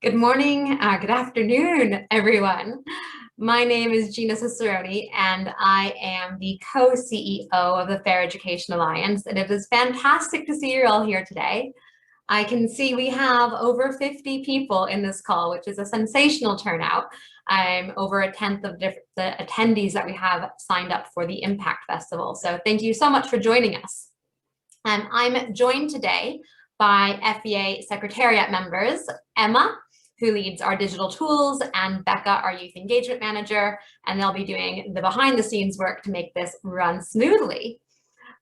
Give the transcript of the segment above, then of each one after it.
Good morning, good afternoon, everyone. My name is Gina Cicerone, and I am the co-CEO of the Fair Education Alliance, and it is fantastic to see you all here today. I can see we have over 50 people in this call, which is a sensational turnout. I'm over a tenth of the attendees that we have signed up for the Impact Festival. So thank you so much for joining us. I'm joined today by FEA Secretariat members, Emma, who leads our digital tools, and Becca, our youth engagement manager, and they'll be doing the behind the scenes work to make this run smoothly.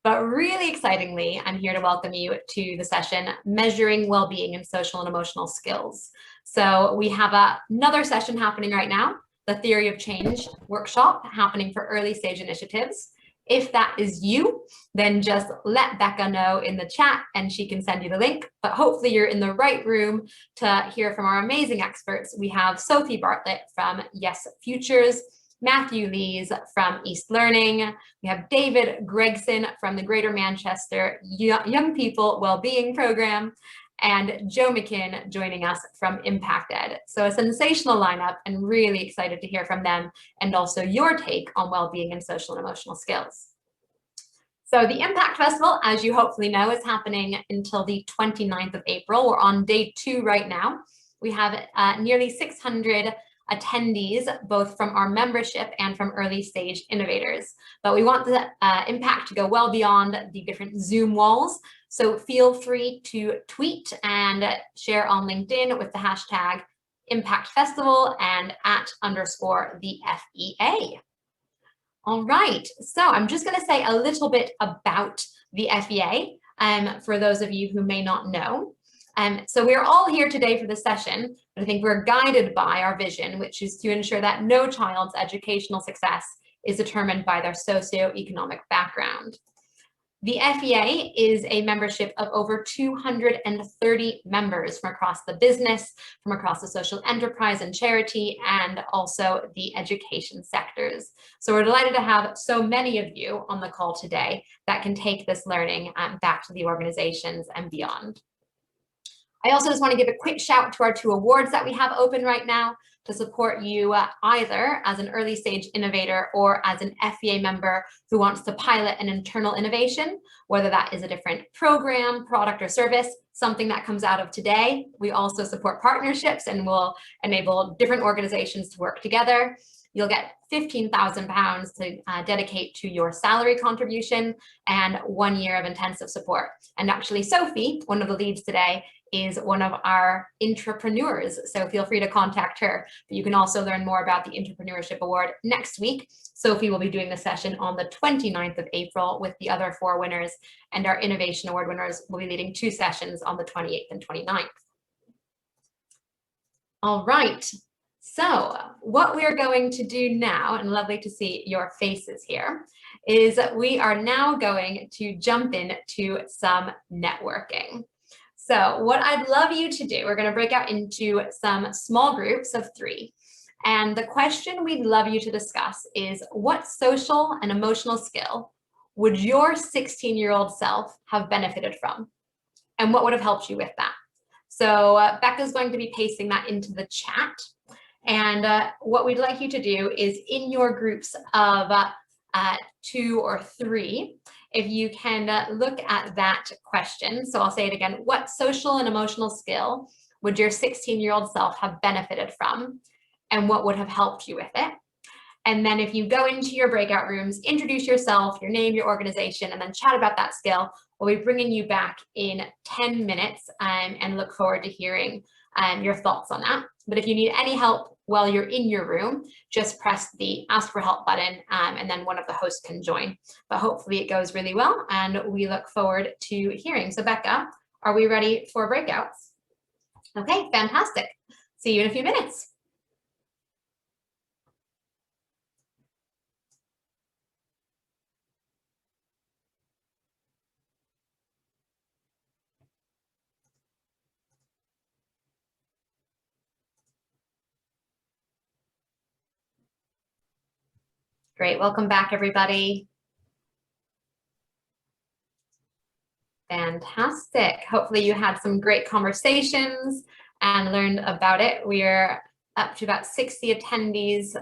But really excitingly, I'm here to welcome you to the session, Measuring Wellbeing and Social and Emotional Skills. So we have another session happening right now, the Theory of Change workshop happening for early stage initiatives. If that is you, then just let Becca know in the chat and she can send you the link. But hopefully you're in the right room to hear from our amazing experts. We have Sophie Bartlett from Yes Futures, Matthew Lees from East Learning. We have David Gregson from the Greater Manchester Young People Wellbeing Program, and Joe McKinn joining us from Impact Ed. So a sensational lineup, and really excited to hear from them and also your take on well-being and social and emotional skills. So the Impact Festival, as you hopefully know, is happening until the 29th of April. We're on day 2 right now. We have nearly 600 attendees, both from our membership and from early stage innovators. But we want the impact to go well beyond the different Zoom walls. So feel free to tweet and share on LinkedIn with the hashtag Impact Festival and @_the FEA. All right, so I'm just going to say a little bit about the FEA for those of you who may not know. So we're all here today for the session, but I think we're guided by our vision, which is to ensure that no child's educational success is determined by their socioeconomic background. The FEA is a membership of over 230 members from across the business, from across the social enterprise and charity, and also the education sectors. So we're delighted to have so many of you on the call today that can take this learning back to the organizations and beyond. I also just want to give a quick shout to our 2 awards that we have open right now to support you either as an early stage innovator or as an FEA member who wants to pilot an internal innovation, whether that is a different program, product, or service, something that comes out of today. We also support partnerships and will enable different organizations to work together. You'll get £15,000 to dedicate to your salary contribution and 1 year of intensive support. And actually, Sophie, one of the leads today, is one of our entrepreneurs, so feel free to contact her. But you can also learn more about the Entrepreneurship Award next week. Sophie will be doing the session on the 29th of April with the other 4 winners, and our Innovation Award winners will be leading 2 sessions on the 28th and 29th. All right, so what we're going to do now, and lovely to see your faces here, is we are now going to jump into some networking. So what I'd love you to do, we're going to break out into some small groups of 3. And the question we'd love you to discuss is, what social and emotional skill would your 16-year-old self have benefited from? And what would have helped you with that? So Becca's going to be pasting that into the chat. And what we'd like you to do is, in your groups of 2 or 3, if you can look at that question. So I'll say it again. What social and emotional skill would your 16-year-old self have benefited from? And what would have helped you with it? And then if you go into your breakout rooms, introduce yourself, your name, your organization, and then chat about that skill. We'll be bringing you back in 10 minutes and look forward to hearing your thoughts on that. But if you need any help while you're in your room, just press the Ask for Help button and then one of the hosts can join. But hopefully it goes really well and we look forward to hearing. So Becca, are we ready for breakouts? Okay, fantastic. See you in a few minutes. Great, welcome back, everybody. Fantastic. Hopefully you had some great conversations and learned about it. We're up to about 60 attendees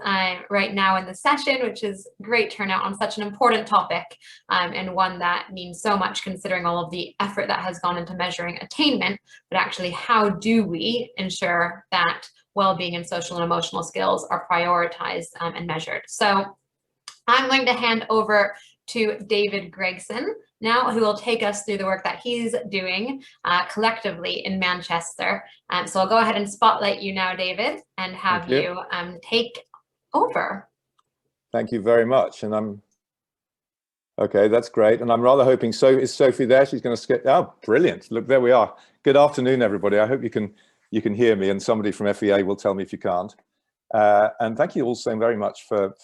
right now in the session, which is great turnout on such an important topic, and one that means so much considering all of the effort that has gone into measuring attainment, but actually how do we ensure that well-being and social and emotional skills are prioritized and measured. So I'm going to hand over to David Gregson now, who will take us through the work that he's doing collectively in Manchester. So I'll go ahead and spotlight you now, David, and have you take over. Thank you very much. And okay, that's great. And I'm rather hoping, so is Sophie there? She's going to skip. Oh, brilliant. Look, there we are. Good afternoon, everybody. I hope you can hear me, and somebody from FEA will tell me if you can't. And thank you also very much for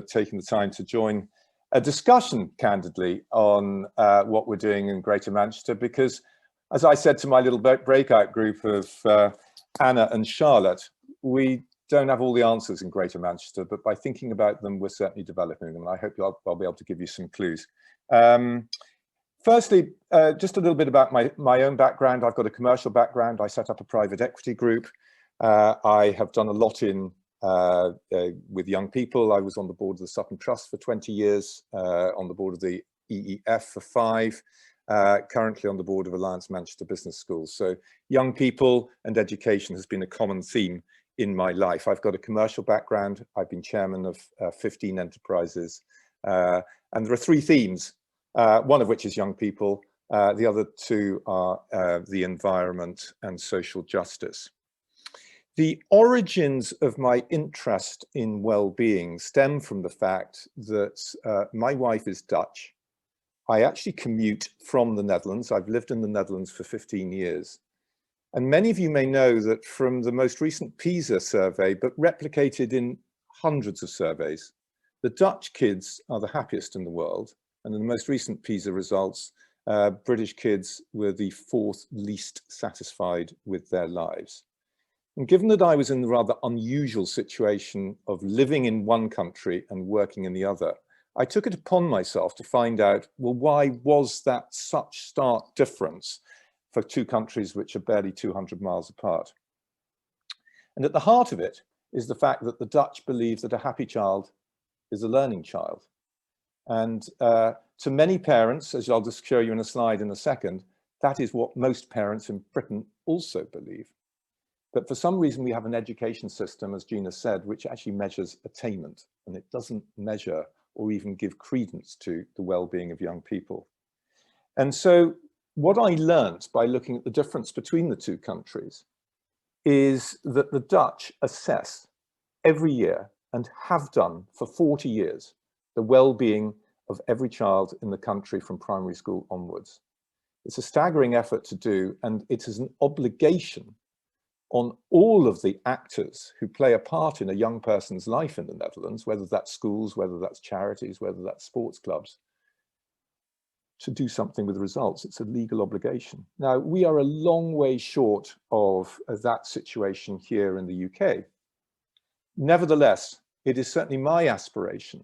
taking the time to join a discussion, candidly, on what we're doing in Greater Manchester, because, as I said to my little breakout group of Anna and Charlotte, we don't have all the answers in Greater Manchester, but by thinking about them, we're certainly developing them, and I hope I'll be able to give you some clues. Firstly, just a little bit about my own background. I've got a commercial background. I set up a private equity group. I have done a lot with young people. I was on the board of the Sutton Trust for 20 years, on the board of the EEF for 5, currently on the board of Alliance Manchester Business Schools. So young people and education has been a common theme in my life. I've got a commercial background. I've been chairman of 15 enterprises, and there are 3 themes, one of which is young people. The other 2 are the environment and social justice. The origins of my interest in well-being stem from the fact that my wife is Dutch. I actually commute from the Netherlands. I've lived in the Netherlands for 15 years. And many of you may know that from the most recent PISA survey, but replicated in hundreds of surveys, the Dutch kids are the happiest in the world. And in the most recent PISA results, British kids were the 4th least satisfied with their lives. And given that I was in the rather unusual situation of living in one country and working in the other, I took it upon myself to find out, well, why was that such stark difference for 2 countries which are barely 200 miles apart? And at the heart of it is the fact that the Dutch believe that a happy child is a learning child. And to many parents, as I'll just show you in a slide in a second, that is what most parents in Britain also believe. But for some reason, we have an education system, as Gina said, which actually measures attainment, and it doesn't measure or even give credence to the well-being of young people. And so what I learned by looking at the difference between the 2 countries is that the Dutch assess every year, and have done for 40 years, the well-being of every child in the country from primary school onwards. It's a staggering effort to do, and it is an obligation on all of the actors who play a part in a young person's life in the Netherlands, whether that's schools, whether that's charities, whether that's sports clubs, to do something with the results. It's a legal obligation. Now, we are a long way short of that situation here in the UK. Nevertheless, it is certainly my aspiration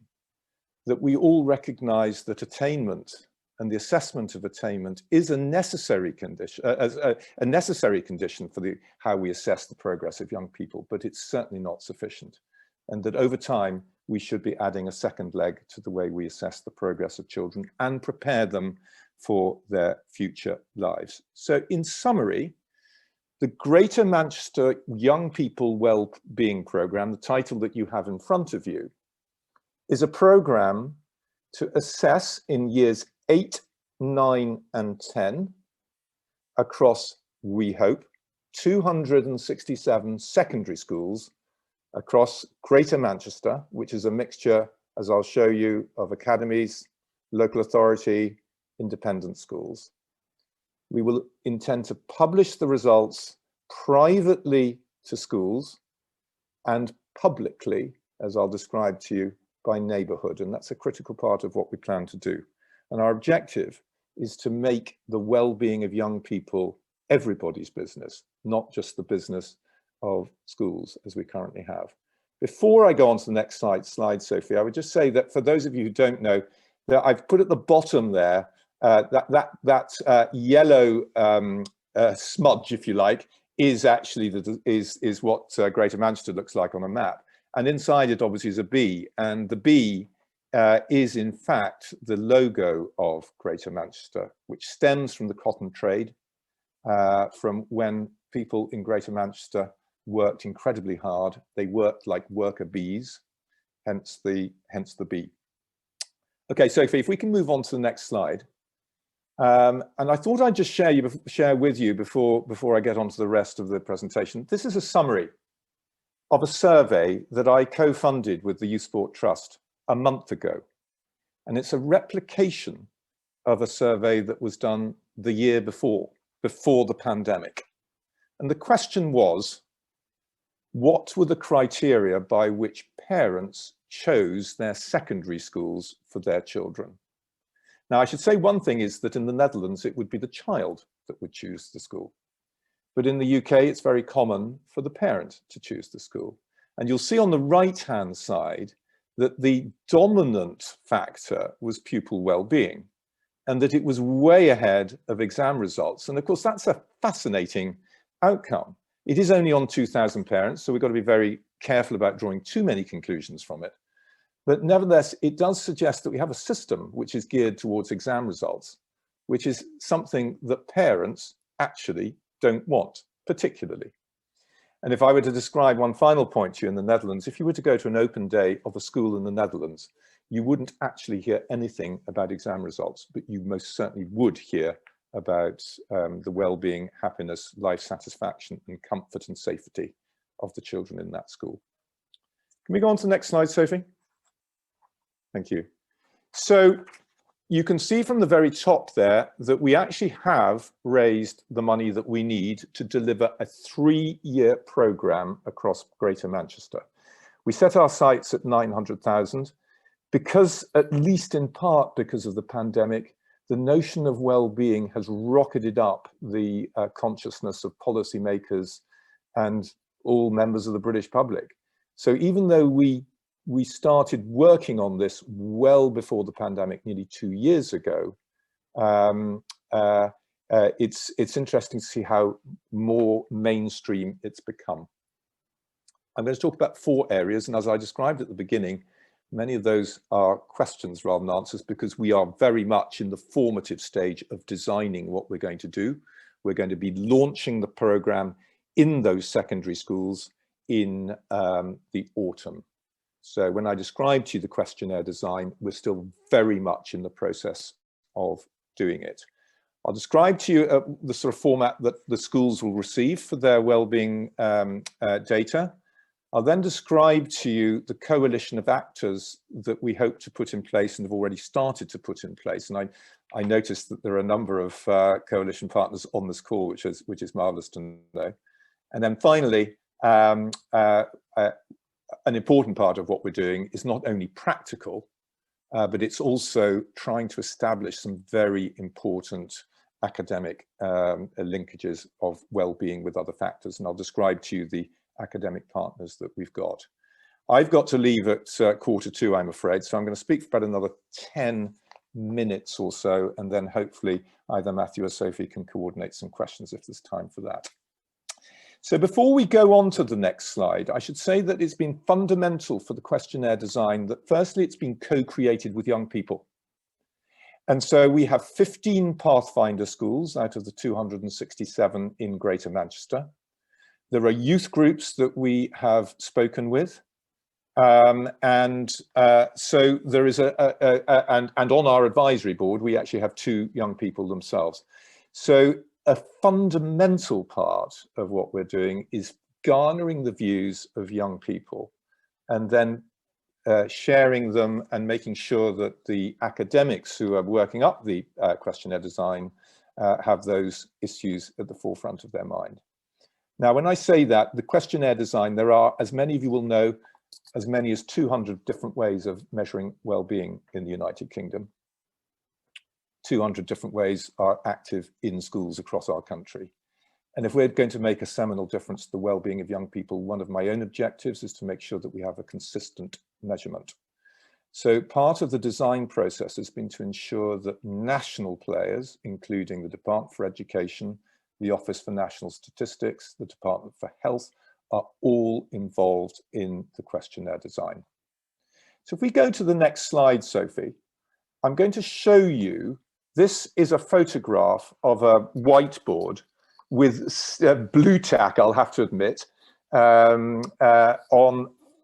that we all recognize that attainment and the assessment of attainment is a necessary condition, a necessary condition for how we assess the progress of young people, but it's certainly not sufficient. And that over time, we should be adding a second leg to the way we assess the progress of children and prepare them for their future lives. So in summary, the Greater Manchester Young People Wellbeing Programme, the title that you have in front of you, is a programme to assess in years 8, 9 and 10 across, we hope, 267 secondary schools across Greater Manchester, which is a mixture, as I'll show you, of academies, local authority, independent schools. We will intend to publish the results privately to schools and publicly, as I'll describe to you, by neighbourhood. And that's a critical part of what we plan to do. And our objective is to make the well-being of young people everybody's business, not just the business of schools as we currently have. Before I go on to the next slide, Sophie, I would just say that for those of you who don't know, that I've put at the bottom there, that yellow smudge, if you like, is actually is what Greater Manchester looks like on a map. And inside it obviously is a bee, and the bee is in fact the logo of Greater Manchester, which stems from the cotton trade, from when people in Greater Manchester worked incredibly hard. They worked like worker bees, hence the bee. Okay, Sophie, if we can move on to the next slide. And I thought I'd just share with you before I get on to the rest of the presentation. This is a summary of a survey that I co-funded with the Youth Sport Trust a month ago. And it's a replication of a survey that was done the year before the pandemic. And the question was, what were the criteria by which parents chose their secondary schools for their children? Now, I should say one thing is that in the Netherlands, it would be the child that would choose the school. But in the UK, it's very common for the parent to choose the school. And you'll see on the right-hand side that the dominant factor was pupil well-being, and that it was way ahead of exam results. And of course, that's a fascinating outcome. It is only on 2,000 parents, so we've got to be very careful about drawing too many conclusions from it. But nevertheless, it does suggest that we have a system which is geared towards exam results, which is something that parents actually don't want, particularly. And if I were to describe one final point to you in the Netherlands, if you were to go to an open day of a school in the Netherlands, you wouldn't actually hear anything about exam results, but you most certainly would hear about the well-being, happiness, life satisfaction, and comfort and safety of the children in that school. Can we go on to the next slide, Sophie? Thank you. So you can see from the very top there that we actually have raised the money that we need to deliver a 3-year programme across Greater Manchester. We set our sights at 900,000 because, at least in part because of the pandemic, the notion of well-being has rocketed up the consciousness of policymakers and all members of the British public. So even though we started working on this well before the pandemic, nearly 2 years ago, it's interesting to see how more mainstream it's become. I'm going to talk about 4 areas, and as I described at the beginning, many of those are questions rather than answers, because we are very much in the formative stage of designing what we're going to do. We're going to be launching the programme in those secondary schools in the autumn. So when I described to you the questionnaire design, we're still very much in the process of doing it. I'll describe to you the sort of format that the schools will receive for their wellbeing data. I'll then describe to you the coalition of actors that we hope to put in place and have already started to put in place. And I noticed that there are a number of coalition partners on this call, which is marvelous to know. And then finally, an important part of what we're doing is not only practical, but it's also trying to establish some very important academic linkages of well-being with other factors. And I'll describe to you the academic partners that we've got. I've got to leave at 1:45, I'm afraid, so I'm going to speak for about another 10 minutes or so, and then hopefully either Matthew or Sophie can coordinate some questions if there's time for that. So before we go on to the next slide, I should say that it's been fundamental for the questionnaire design that firstly, it's been co-created with young people. And so we have 15 Pathfinder schools out of the 267 in Greater Manchester. There are youth groups that we have spoken with. So there is and on our advisory board, we actually have 2 young people themselves. So a fundamental part of what we're doing is garnering the views of young people and then sharing them and making sure that the academics who are working up the questionnaire design have those issues at the forefront of their mind. Now, when I say that, the questionnaire design, there are, as many of you will know, as many as 200 different ways of measuring well-being in the United Kingdom. 200 different ways are active in schools across our country. And if we're going to make a seminal difference to the well-being of young people, one of my own objectives is to make sure that we have a consistent measurement. So part of the design process has been to ensure that national players, including the Department for Education, the Office for National Statistics, the Department for Health, are all involved in the questionnaire design. So if we go to the next slide, Sophie, I'm going to show you, this is a photograph of a whiteboard with blue tack, I'll have to admit, on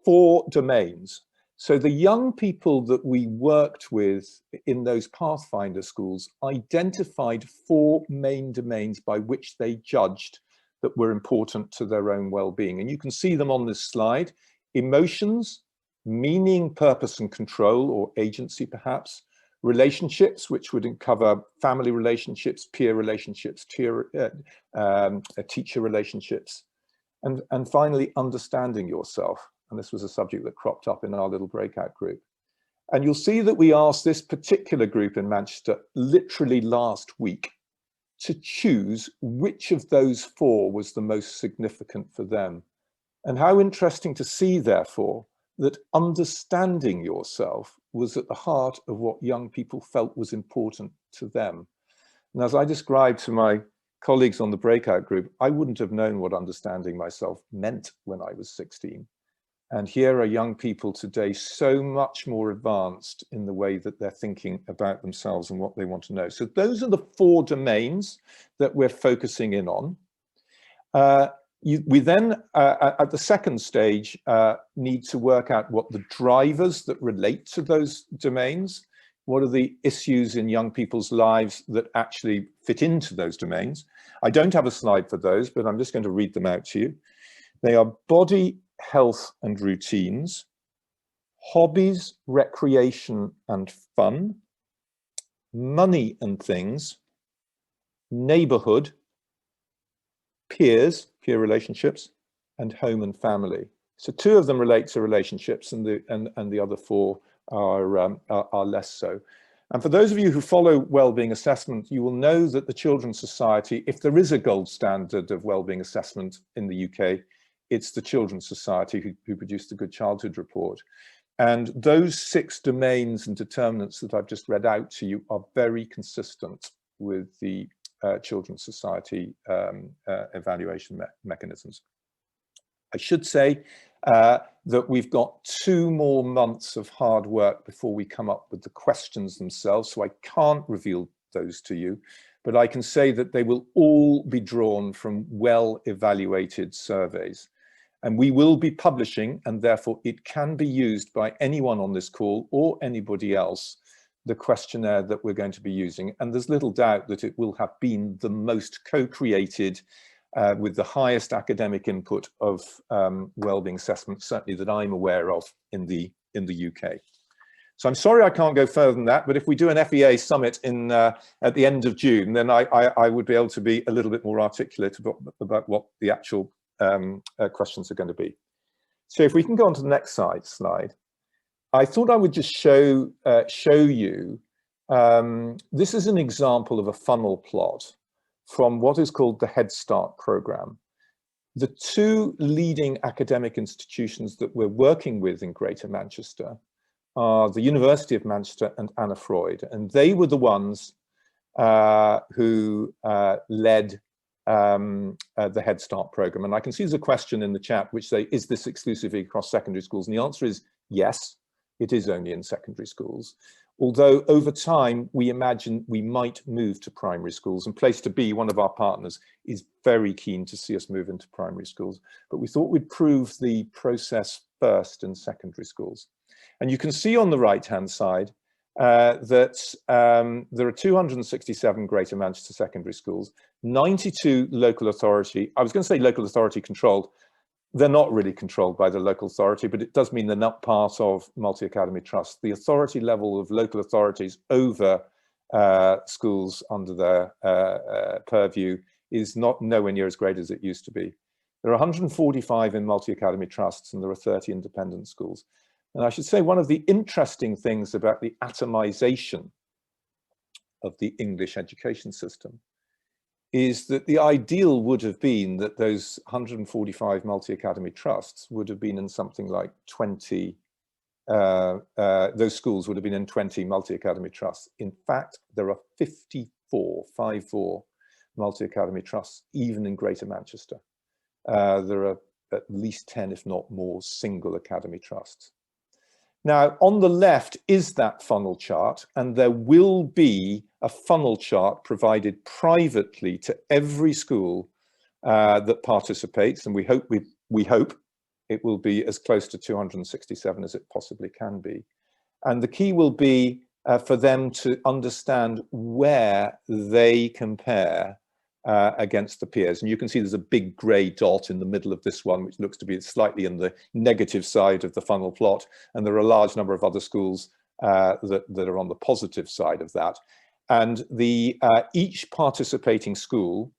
4 domains. So the young people that we worked with in those Pathfinder schools identified 4 main domains by which they judged that were important to their own well-being. And you can see them on this slide: emotions, meaning, purpose and control, or agency perhaps; relationships, which would cover family relationships, peer relationships, teacher relationships; and finally, understanding yourself. And this was a subject that cropped up in our little breakout group. And you'll see that we asked this particular group in Manchester literally last week to choose which of those 4 was the most significant for them. And how interesting to see, therefore, that understanding yourself was at the heart of what young people felt was important to them. And as I described to my colleagues on the breakout group, I wouldn't have known what understanding myself meant when I was 16. And here are young people today so much more advanced in the way that they're thinking about themselves and what they want to know. So those are the 4 domains that we're focusing in on. We then, at the second stage, need to work out what the drivers that relate to those domains, what are the issues in young people's lives that actually fit into those domains. I don't have a slide for those, but I'm just going to read them out to you. They are body, health and routines, hobbies, recreation and fun, money and things, neighbourhood, peers, peer relationships, and home and family. So 2 of them relate to relationships, and the other 4 are less so. And for those of you who follow wellbeing assessment, you will know that the Children's Society, if there is a gold standard of wellbeing assessment in the UK, it's the Children's Society who produced the Good Childhood Report. And those 6 domains and determinants that I've just read out to you are very consistent with the Children's Society evaluation mechanisms. I should say that we've got 2 more months of hard work before we come up with the questions themselves, so I can't reveal those to you, but I can say that they will all be drawn from well-evaluated surveys. And we will be publishing, and therefore it can be used by anyone on this call or anybody else, the questionnaire that we're going to be using. And there's little doubt that it will have been the most co-created with the highest academic input of wellbeing assessment, certainly that I'm aware of in the UK. So I'm sorry I can't go further than that, but if we do an FEA summit at the end of June, then I would be able to be a little bit more articulate about what the actual questions are going to be. So if we can go on to the next slide, I thought I would just show you, this is an example of a funnel plot from what is called the Head Start program. The 2 leading academic institutions that we're working with in Greater Manchester are the University of Manchester and Anna Freud, and they were the ones who led the Head Start program. And I can see there's a question in the chat which say, is this exclusively across secondary schools? And the answer is yes, it is only in secondary schools. Although over time, we imagine we might move to primary schools, and Place to Be, one of our partners, is very keen to see us move into primary schools. But we thought we'd prove the process first in secondary schools. And you can see on the right-hand side that there are 267 Greater Manchester secondary schools, 92 local authority, I was going to say local authority controlled. They're not really controlled by the local authority, but it does mean they're not part of multi-academy trust. The authority level of local authorities over schools under their purview is nowhere near as great as it used to be. There are 145 in multi-academy trusts, and there are 30 independent schools. And I should say one of the interesting things about the atomization of the English education system is that the ideal would have been that those 145 multi-academy trusts would have been in something like 20, those schools would have been in 20 multi-academy trusts. In fact, there are 54 multi-academy trusts, even in Greater Manchester. There are at least 10, if not more, single academy trusts. Now, on the left is that funnel chart, and there will be a funnel chart provided privately to every school that participates, and we hope it will be as close to 267 as it possibly can be. And the key will be for them to understand where they compare against the peers. And you can see there's a big grey dot in the middle of this one, which looks to be slightly in the negative side of the funnel plot. And there are a large number of other schools that are on the positive side of that. And each participating school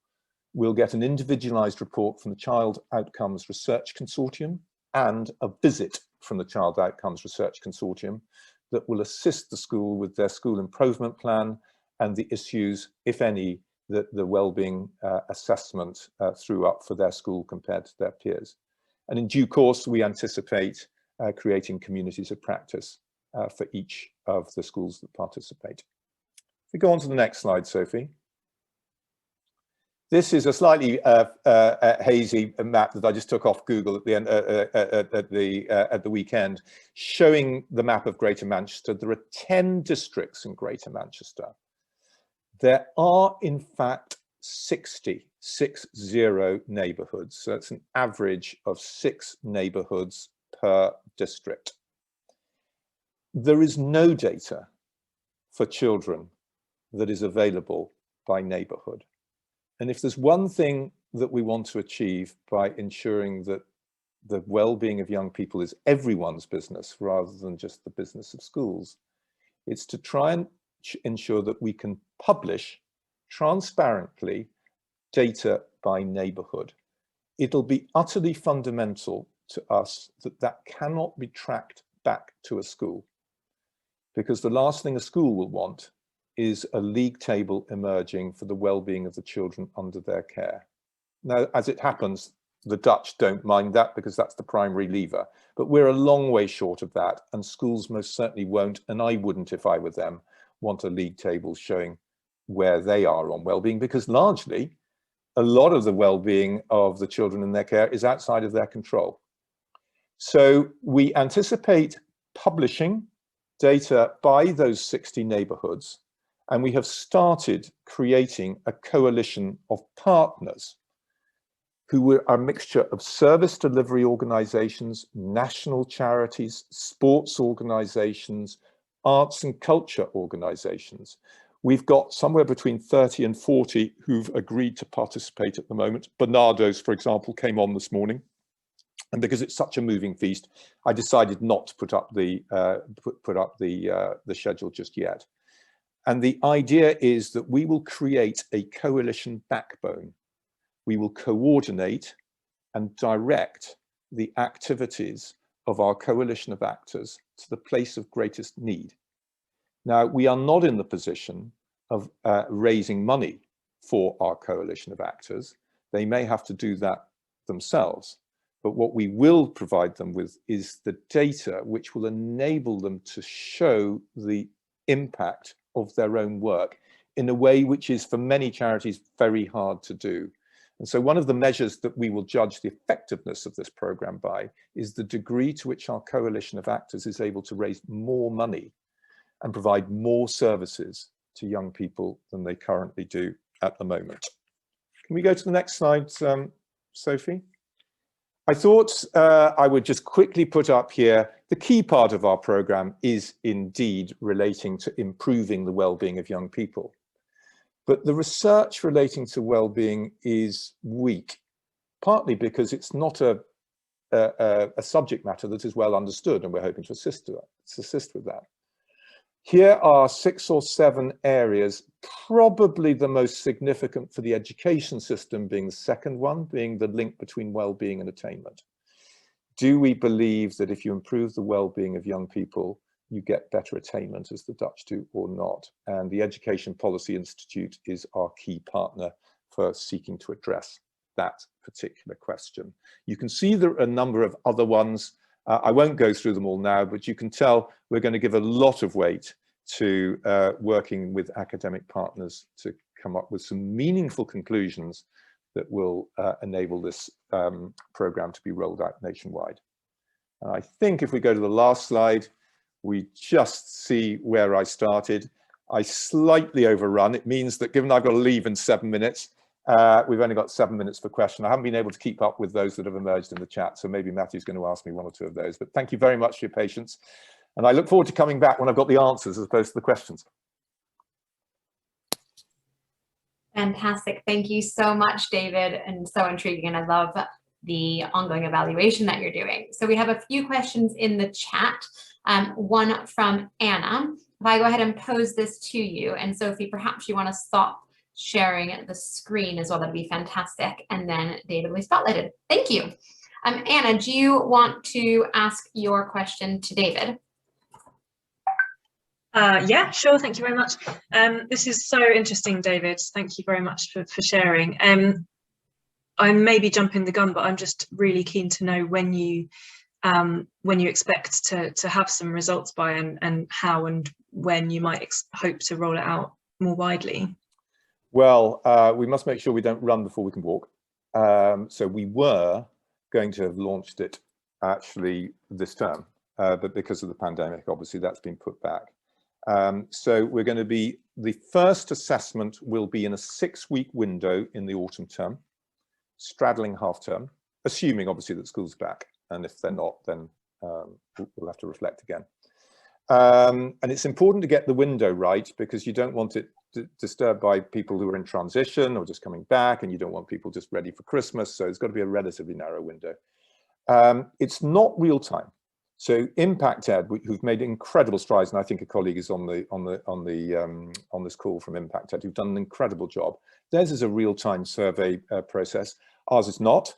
will get an individualized report from the Child Outcomes Research Consortium and a visit from the Child Outcomes Research Consortium that will assist the school with their school improvement plan and the issues, if any, that the wellbeing assessment threw up for their school compared to their peers. And in due course, we anticipate creating communities of practice for each of the schools that participate. If we go on to the next slide, Sophie. This is a slightly hazy map that I just took off Google at the end at the weekend, showing the map of Greater Manchester. There are 10 districts in Greater Manchester. There are, in fact, 60 neighbourhoods. So it's an average of 6 neighbourhoods per district. There is no data for children that is available by neighbourhood. And if there's one thing that we want to achieve by ensuring that the well-being of young people is everyone's business rather than just the business of schools, it's to try and ensure that we can publish transparently data by neighbourhood. It'll be utterly fundamental to us that cannot be tracked back to a school, because the last thing a school will want is a league table emerging for the well-being of the children under their care. Now, as it happens, the Dutch don't mind that because that's the primary lever, but we're a long way short of that, and schools most certainly won't, and I wouldn't if I were them, want a league table showing where they are on well-being, because largely a lot of the well-being of the children in their care is outside of their control. So we anticipate publishing data by those 60 neighbourhoods, and we have started creating a coalition of partners who are a mixture of service delivery organisations, national charities, sports organisations, arts and culture organisations. We've got somewhere between 30 and 40 who've agreed to participate at the moment. Bernardo's, for example, came on this morning. And because it's such a moving feast, I decided not to put up the schedule just yet. And the idea is that we will create a coalition backbone. We will coordinate and direct the activities of our coalition of actors to the place of greatest need. Now, we are not in the position of raising money for our coalition of actors. They may have to do that themselves. But what we will provide them with is the data which will enable them to show the impact of their own work in a way which is, for many charities, very hard to do. And so one of the measures that we will judge the effectiveness of this program by is the degree to which our coalition of actors is able to raise more money and provide more services to young people than they currently do at the moment. Can we go to the next slide, Sophie? I thought I would just quickly put up here, the key part of our program is indeed relating to improving the well-being of young people. But the research relating to well-being is weak, partly because it's not a subject matter that is well understood, and we're hoping to assist with that. Here are 6 or 7 areas, probably the most significant for the education system being the second one, being the link between well-being and attainment. Do we believe that if you improve the well-being of young people, you get better attainment as the Dutch do, or not? And the Education Policy Institute is our key partner for seeking to address that particular question. You can see there are a number of other ones. I won't go through them all now, but you can tell we're going to give a lot of weight to working with academic partners to come up with some meaningful conclusions that will enable this program to be rolled out nationwide. And I think if we go to the last slide, we just see where I started. I slightly overrun. It means that given I've got to leave in 7 minutes, we've only got 7 minutes for questions. I haven't been able to keep up with those that have emerged in the chat, so maybe Matthew's going to ask me 1 or 2 of those. But thank you very much for your patience. And I look forward to coming back when I've got the answers as opposed to the questions. Fantastic. Thank you so much, David, and so intriguing. And I love the ongoing evaluation that you're doing. So we have a few questions in the chat. One from Anna. If I go ahead and pose this to you, and Sophie, perhaps you want to stop sharing the screen as well, that'd be fantastic. And then David will be spotlighted. Thank you. Anna, do you want to ask your question to David? Yeah, sure. Thank you very much. This is so interesting, David. Thank you very much for sharing. I may be jumping the gun, but I'm just really keen to know when you expect to have some results by, and how and when you might hope to roll it out more widely. Well, we must make sure we don't run before we can walk. So we were going to have launched it actually this term, but because of the pandemic, obviously that's been put back. So we're going to be, the first assessment will be in a 6-week window in the autumn term, straddling half term, assuming obviously that school's back. And if they're not, then we'll have to reflect again. And it's important to get the window right, because you don't want it disturbed by people who are in transition or just coming back, and you don't want people just ready for Christmas. So it's got to be a relatively narrow window. It's not real time. So Impact Ed, who've made incredible strides, and I think a colleague is on this call from Impact Ed, who've done an incredible job. Theirs is a real-time survey process. Ours is not,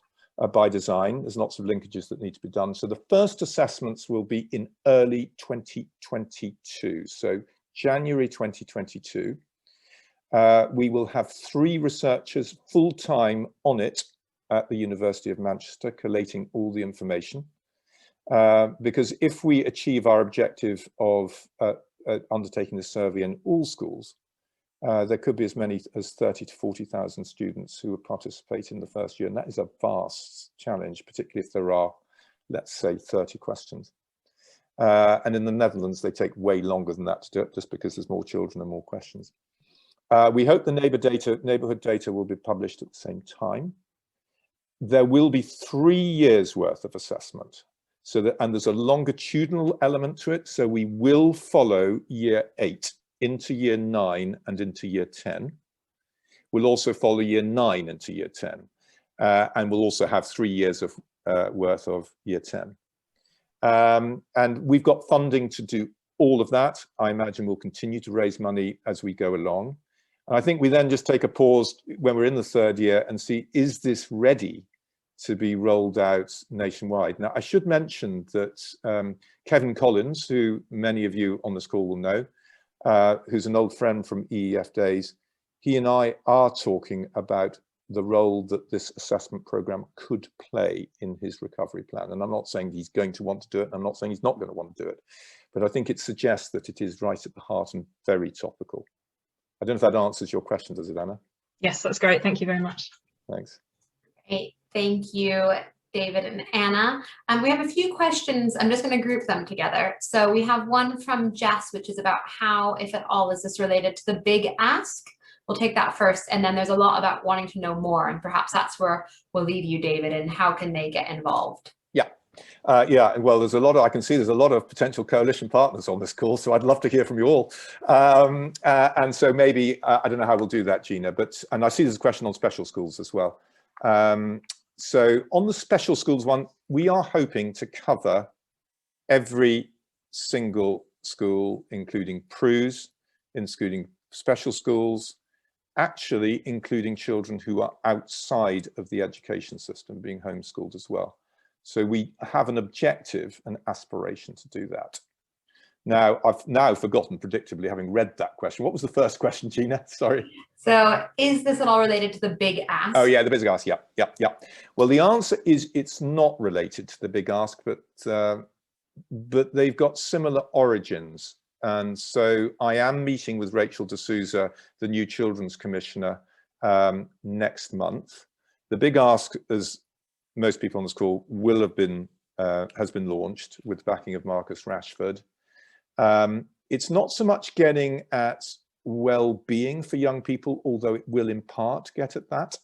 by design. There's lots of linkages that need to be done. So the first assessments will be in early 2022. So January 2022. We will have 3 researchers full-time on it at the University of Manchester, collating all the information. Because if we achieve our objective of undertaking the survey in all schools, there could be as many as 30 to 40,000 students who would participate in the first year. And that is a vast challenge, particularly if there are, let's say, 30 questions. And in the Netherlands, they take way longer than that to do it, just because there's more children and more questions. We hope the neighbourhood data will be published at the same time. There will be 3 years worth of assessment. So that, and there's a longitudinal element to it. So we will follow year 8 into year 9 and into year 10. We'll also follow year 9 into year 10. And we'll also have 3 years of worth of year 10. And we've got funding to do all of that. I imagine we'll continue to raise money as we go along. And I think we then just take a pause when we're in the 3rd year and see, is this ready to be rolled out nationwide? Now, I should mention that Kevin Collins, who many of you on this call will know, who's an old friend from EEF days, he and I are talking about the role that this assessment program could play in his recovery plan. And I'm not saying he's going to want to do it. I'm not saying he's not going to want to do it, but I think it suggests that it is right at the heart and very topical. I don't know if that answers your question, does it, Anna? Yes, that's great. Thank you very much. Thanks. Great. Thank you, David and Anna. We have a few questions. I'm just going to group them together. So we have one from Jess, which is about how, if at all, is this related to the big ask? We'll take that first. And then there's a lot about wanting to know more. And perhaps that's where we'll leave you, David, and how can they get involved? Yeah. Yeah, well, there's a lot of, I can see there's a lot of potential coalition partners on this call, so I'd love to hear from you all. And so maybe, I don't know how we'll do that, Gina, but, and I see there's a question on special schools as well. So on the special schools one, we are hoping to cover every single school, including PRUs, including special schools, actually including children who are outside of the education system, being homeschooled as well. So we have an objective, an aspiration to do that. Now, I've now forgotten, predictably, having read that question. What was the first question, Gina? Sorry. So is this at all related to the big ask? Oh, yeah, the big ask. Yeah. Well, the answer is it's not related to the big ask, but they've got similar origins. And so I am meeting with Rachel D'Souza, the new Children's Commissioner, next month. The big ask, as most people on this call will have been, has been launched with the backing of Marcus Rashford. It's not so much getting at well-being for young people, although it will in part get at that.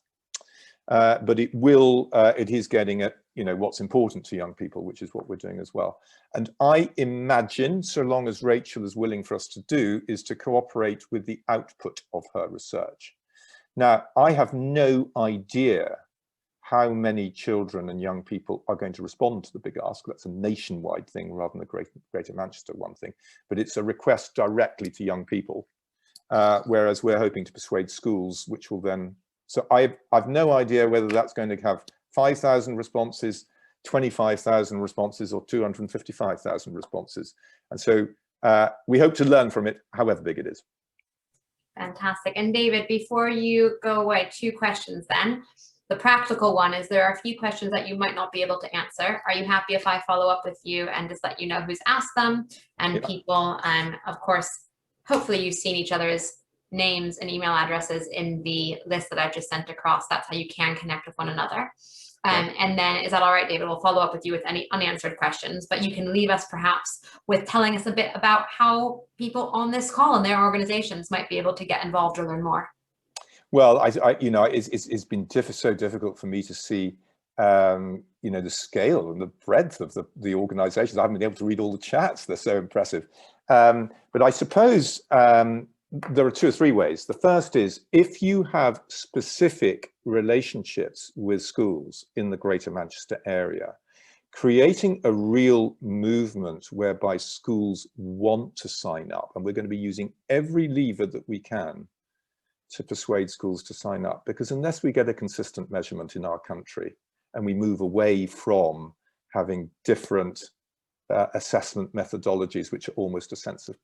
But it is getting at, you know, what's important to young people, which is what we're doing as well. And I imagine, so long as Rachel is willing for us to do, is to cooperate with the output of her research. Now, I have no idea how many children and young people are going to respond to the big ask. That's a nationwide thing rather than the Greater Manchester one thing, but it's a request directly to young people, whereas we're hoping to persuade schools, which will then, so I've no idea whether that's going to have 5,000 responses, 25,000 responses, or 255,000 responses. And so we hope to learn from it, however big it is. Fantastic. And David, before you go away, 2 questions then. The practical one is there are a few questions that you might not be able to answer. Are you happy if I follow up with you and just let you know who's asked them? And yeah. People, of course, hopefully you've seen each other's names and email addresses in the list that I've just sent across. That's how you can connect with one another. And then, is that all right, David? We'll follow up with you with any unanswered questions, but you can leave us perhaps with telling us a bit about how people on this call and their organizations might be able to get involved or learn more. Well, you know, it's been so difficult for me to see, you know, the scale and the breadth of the organizations. I haven't been able to read all the chats. They're so impressive. But I suppose there are 2 or 3 ways. The first is, if you have specific relationships with schools in the Greater Manchester area, creating a real movement whereby schools want to sign up, and we're going to be using every lever that we can to persuade schools to sign up, because unless we get a consistent measurement in our country and we move away from having different assessment methodologies, which are almost a sense of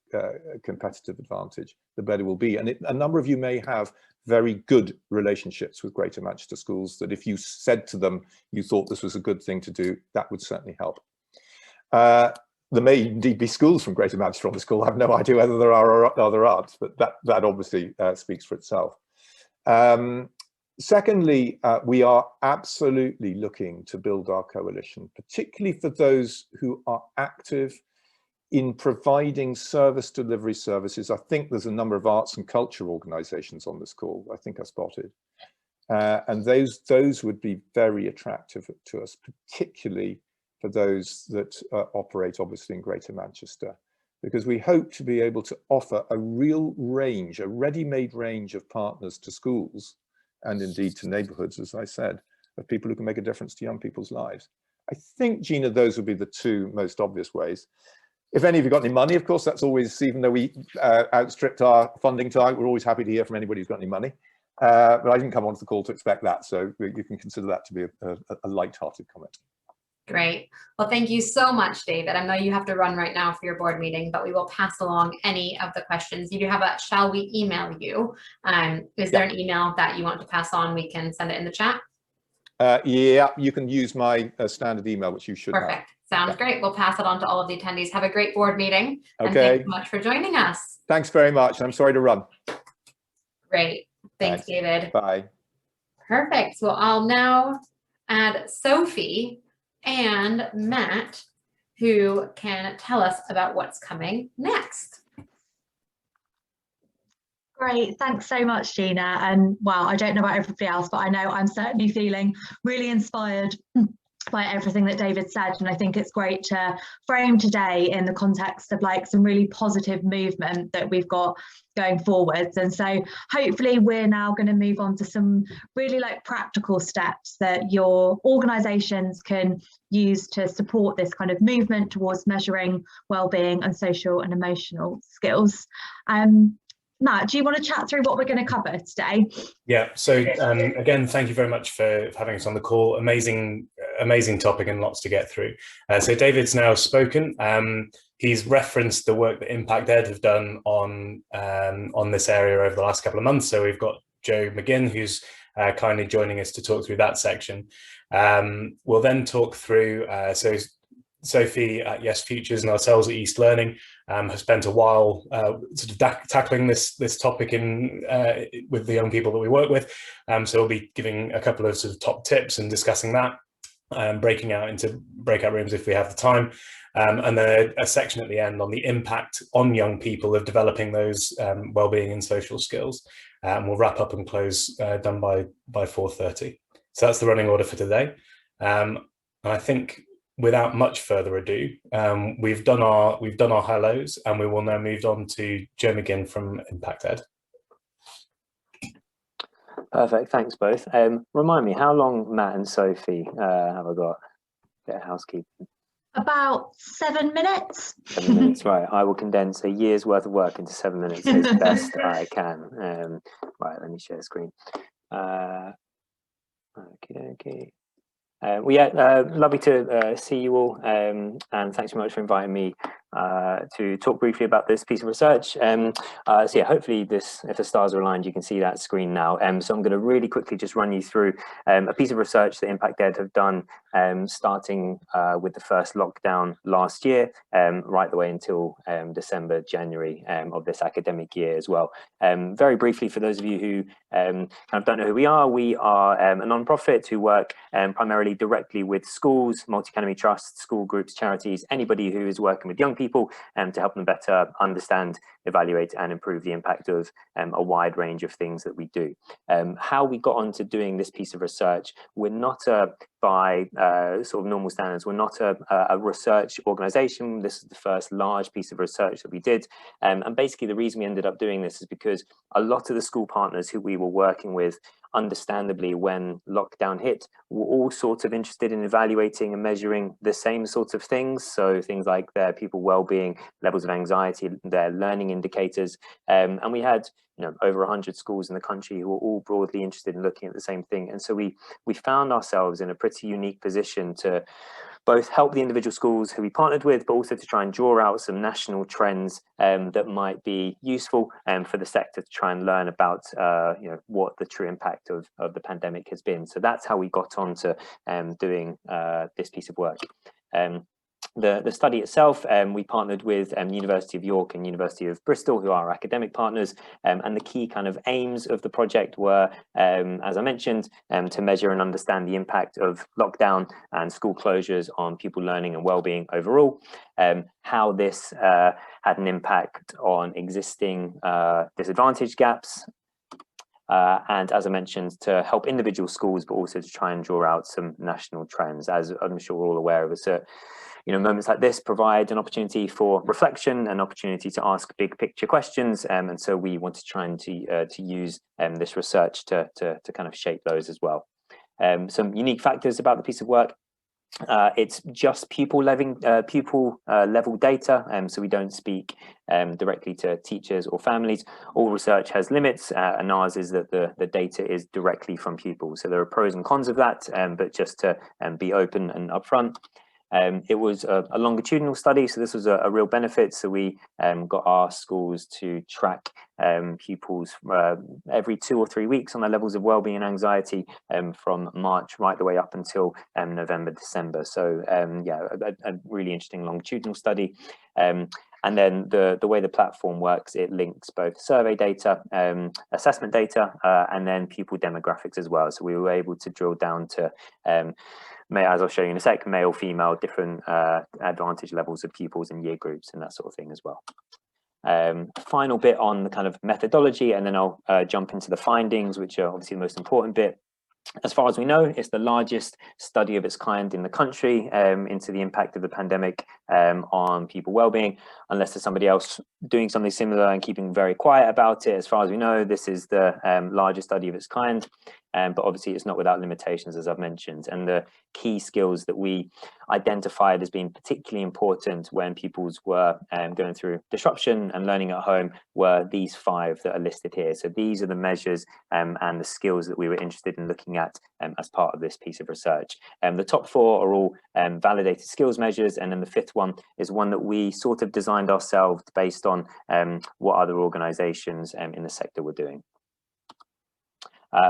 competitive advantage, the better it will be. And a number of you may have very good relationships with Greater Manchester schools that if you said to them you thought this was a good thing to do, that would certainly help. There may indeed be schools from Greater Manchester on this call. I have no idea whether there are or there aren't, but that obviously speaks for itself. Secondly, we are absolutely looking to build our coalition, particularly for those who are active in providing service delivery services. I think there's a number of arts and culture organisations on this call, I think I spotted. And those would be very attractive to us, particularly for those that operate obviously in Greater Manchester, because we hope to be able to offer a real range, a ready-made range of partners to schools and indeed to neighbourhoods, as I said, of people who can make a difference to young people's lives. I think, Gina, those would be the 2 most obvious ways. If any of you got any money, of course, that's always, even though we outstripped our funding target, we're always happy to hear from anybody who's got any money. But I didn't come onto the call to expect that, so you can consider that to be a light-hearted comment. Great. Well, thank you so much, David. I know you have to run right now for your board meeting, but we will pass along any of the questions. You do have a, shall we email you? Is there an email that you want to pass on? We can send it in the chat. Yeah, you can use my standard email, which you should have. Perfect. Sounds great. We'll pass it on to all of the attendees. Have a great board meeting. Okay. And thanks so much for joining us. Thanks very much. I'm sorry to run. Great. Thanks, David. Bye. Perfect. So I'll now add Sophie and Matt, who can tell us about what's coming next. Great, thanks so much, Gina. And well, I don't know about everybody else, but I know I'm certainly feeling really inspired by everything that David said, and I think it's great to frame today in the context of like some really positive movement that we've got going forwards. And so hopefully we're now going to move on to some really like practical steps that your organizations can use to support this kind of movement towards measuring well-being and social and emotional skills. Matt, do you want to chat through what we're going to cover today? Yeah, so again, thank you very much for having us on the call. Amazing topic and lots to get through. So David's now spoken. He's referenced the work that Impact Ed have done on this area over the last couple of months. So we've got Joe McGinn, who's kindly joining us to talk through that section. We'll then talk through, so Sophie at Yes Futures and ourselves at East Learning have spent a while sort of tackling this topic with the young people that we work with. So we'll be giving a couple of sort of top tips and discussing that, breaking out into breakout rooms if we have the time. And then a section at the end on the impact on young people of developing those wellbeing and social skills. And we'll wrap up and close done by 4:30. So that's the running order for today. And I think without much further ado, we've done our hellos, and we will now move on to Joe McGinn from Impact Ed. Perfect, thanks both. Remind me, how long, Matt and Sophie, have I got? Bit of housekeeping. About 7 minutes. 7 minutes, right. I will condense a year's worth of work into 7 minutes as best I can. Right, let me share the screen. Okay. Well, yeah, lovely to see you all, and thanks so much for inviting me to talk briefly about this piece of research. So yeah, hopefully if the stars are aligned, you can see that screen now. So I'm going to really quickly just run you through a piece of research that Impact Ed have done, starting with the first lockdown last year, right the way until December, January of this academic year as well. Very briefly, for those of you who kind of don't know who we are a non-profit who work primarily directly with schools, multi-academy trusts, school groups, charities, anybody who is working with young people to help them better understand, evaluate and improve the impact of a wide range of things that we do. How we got onto doing this piece of research, we're not by sort of normal standards, we're not a research organization. This is the first large piece of research that we did. And basically the reason we ended up doing this is because a lot of the school partners who we were working with, understandably, when lockdown hit, were all sorts of interested in evaluating and measuring the same sorts of things. So things like their people well-being, levels of anxiety, their learning indicators. And we had over 100 schools in the country who were all broadly interested in looking at the same thing. And so we found ourselves in a pretty unique position to both help the individual schools who we partnered with, but also to try and draw out some national trends that might be useful for the sector to try and learn about what the true impact of the pandemic has been. So that's how we got on to doing this piece of work. The study itself, we partnered with University of York and University of Bristol, who are our academic partners, and the key kind of aims of the project were, as I mentioned, to measure and understand the impact of lockdown and school closures on pupil learning and well-being overall, how this had an impact on existing disadvantage gaps, and as I mentioned, to help individual schools, but also to try and draw out some national trends. As I'm sure we're all aware of, moments like this provide an opportunity for reflection, an opportunity to ask big picture questions, and so we want to try and to use this research to kind of shape those as well. Some unique factors about the piece of work. It's just pupil level data, so we don't speak directly to teachers or families. All research has limits, and ours is that the data is directly from pupils. So there are pros and cons of that, but just to be open and upfront. It was a longitudinal study, so this was a real benefit. So we got our schools to track pupils every 2 or 3 weeks on their levels of wellbeing and anxiety from March right the way up until November, December. So yeah, a really interesting longitudinal study. And then the way the platform works, it links both survey data, assessment data, and then pupil demographics as well. So we were able to drill down to, as I'll show you in a sec, male, female, different advantage levels of pupils and year groups and that sort of thing as well. Final bit on the kind of methodology, and then I'll jump into the findings, which are obviously the most important bit. As far as we know, it's the largest study of its kind in the country into the impact of the pandemic on pupil wellbeing, unless there's somebody else doing something similar and keeping very quiet about it. As far as we know, this is the largest study of its kind, but obviously it's not without limitations, as I've mentioned. And the key skills that we identified as being particularly important when pupils were going through disruption and learning at home were these 5 that are listed here. So these are the measures and the skills that we were interested in looking at as part of this piece of research. The top 4 are all validated skills measures, and then the 5th one is one that we sort of designed ourselves based on what other organizations in the sector were doing.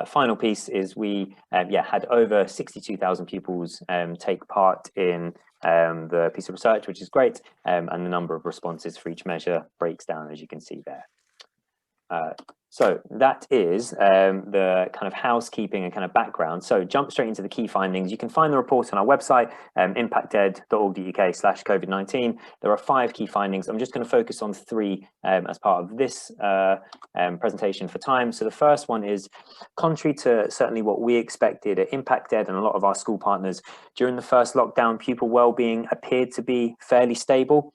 Final piece is we had over 62,000 pupils take part in the piece of research, which is great, and the number of responses for each measure breaks down, as you can see there. So that is the kind of housekeeping and kind of background. So jump straight into the key findings. You can find the report on our website, impacted.org.uk/COVID-19. There are 5 key findings. I'm just going to focus on 3 as part of this presentation for time. So the first one is, contrary to certainly what we expected at ImpactEd and a lot of our school partners, during the first lockdown, pupil wellbeing appeared to be fairly stable.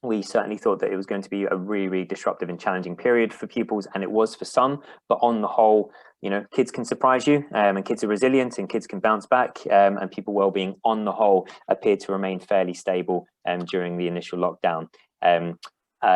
We certainly thought that it was going to be a really, really disruptive and challenging period for pupils, and it was for some, but on the whole, you know, kids can surprise you, and kids are resilient and kids can bounce back, and pupil wellbeing on the whole appeared to remain fairly stable during the initial lockdown.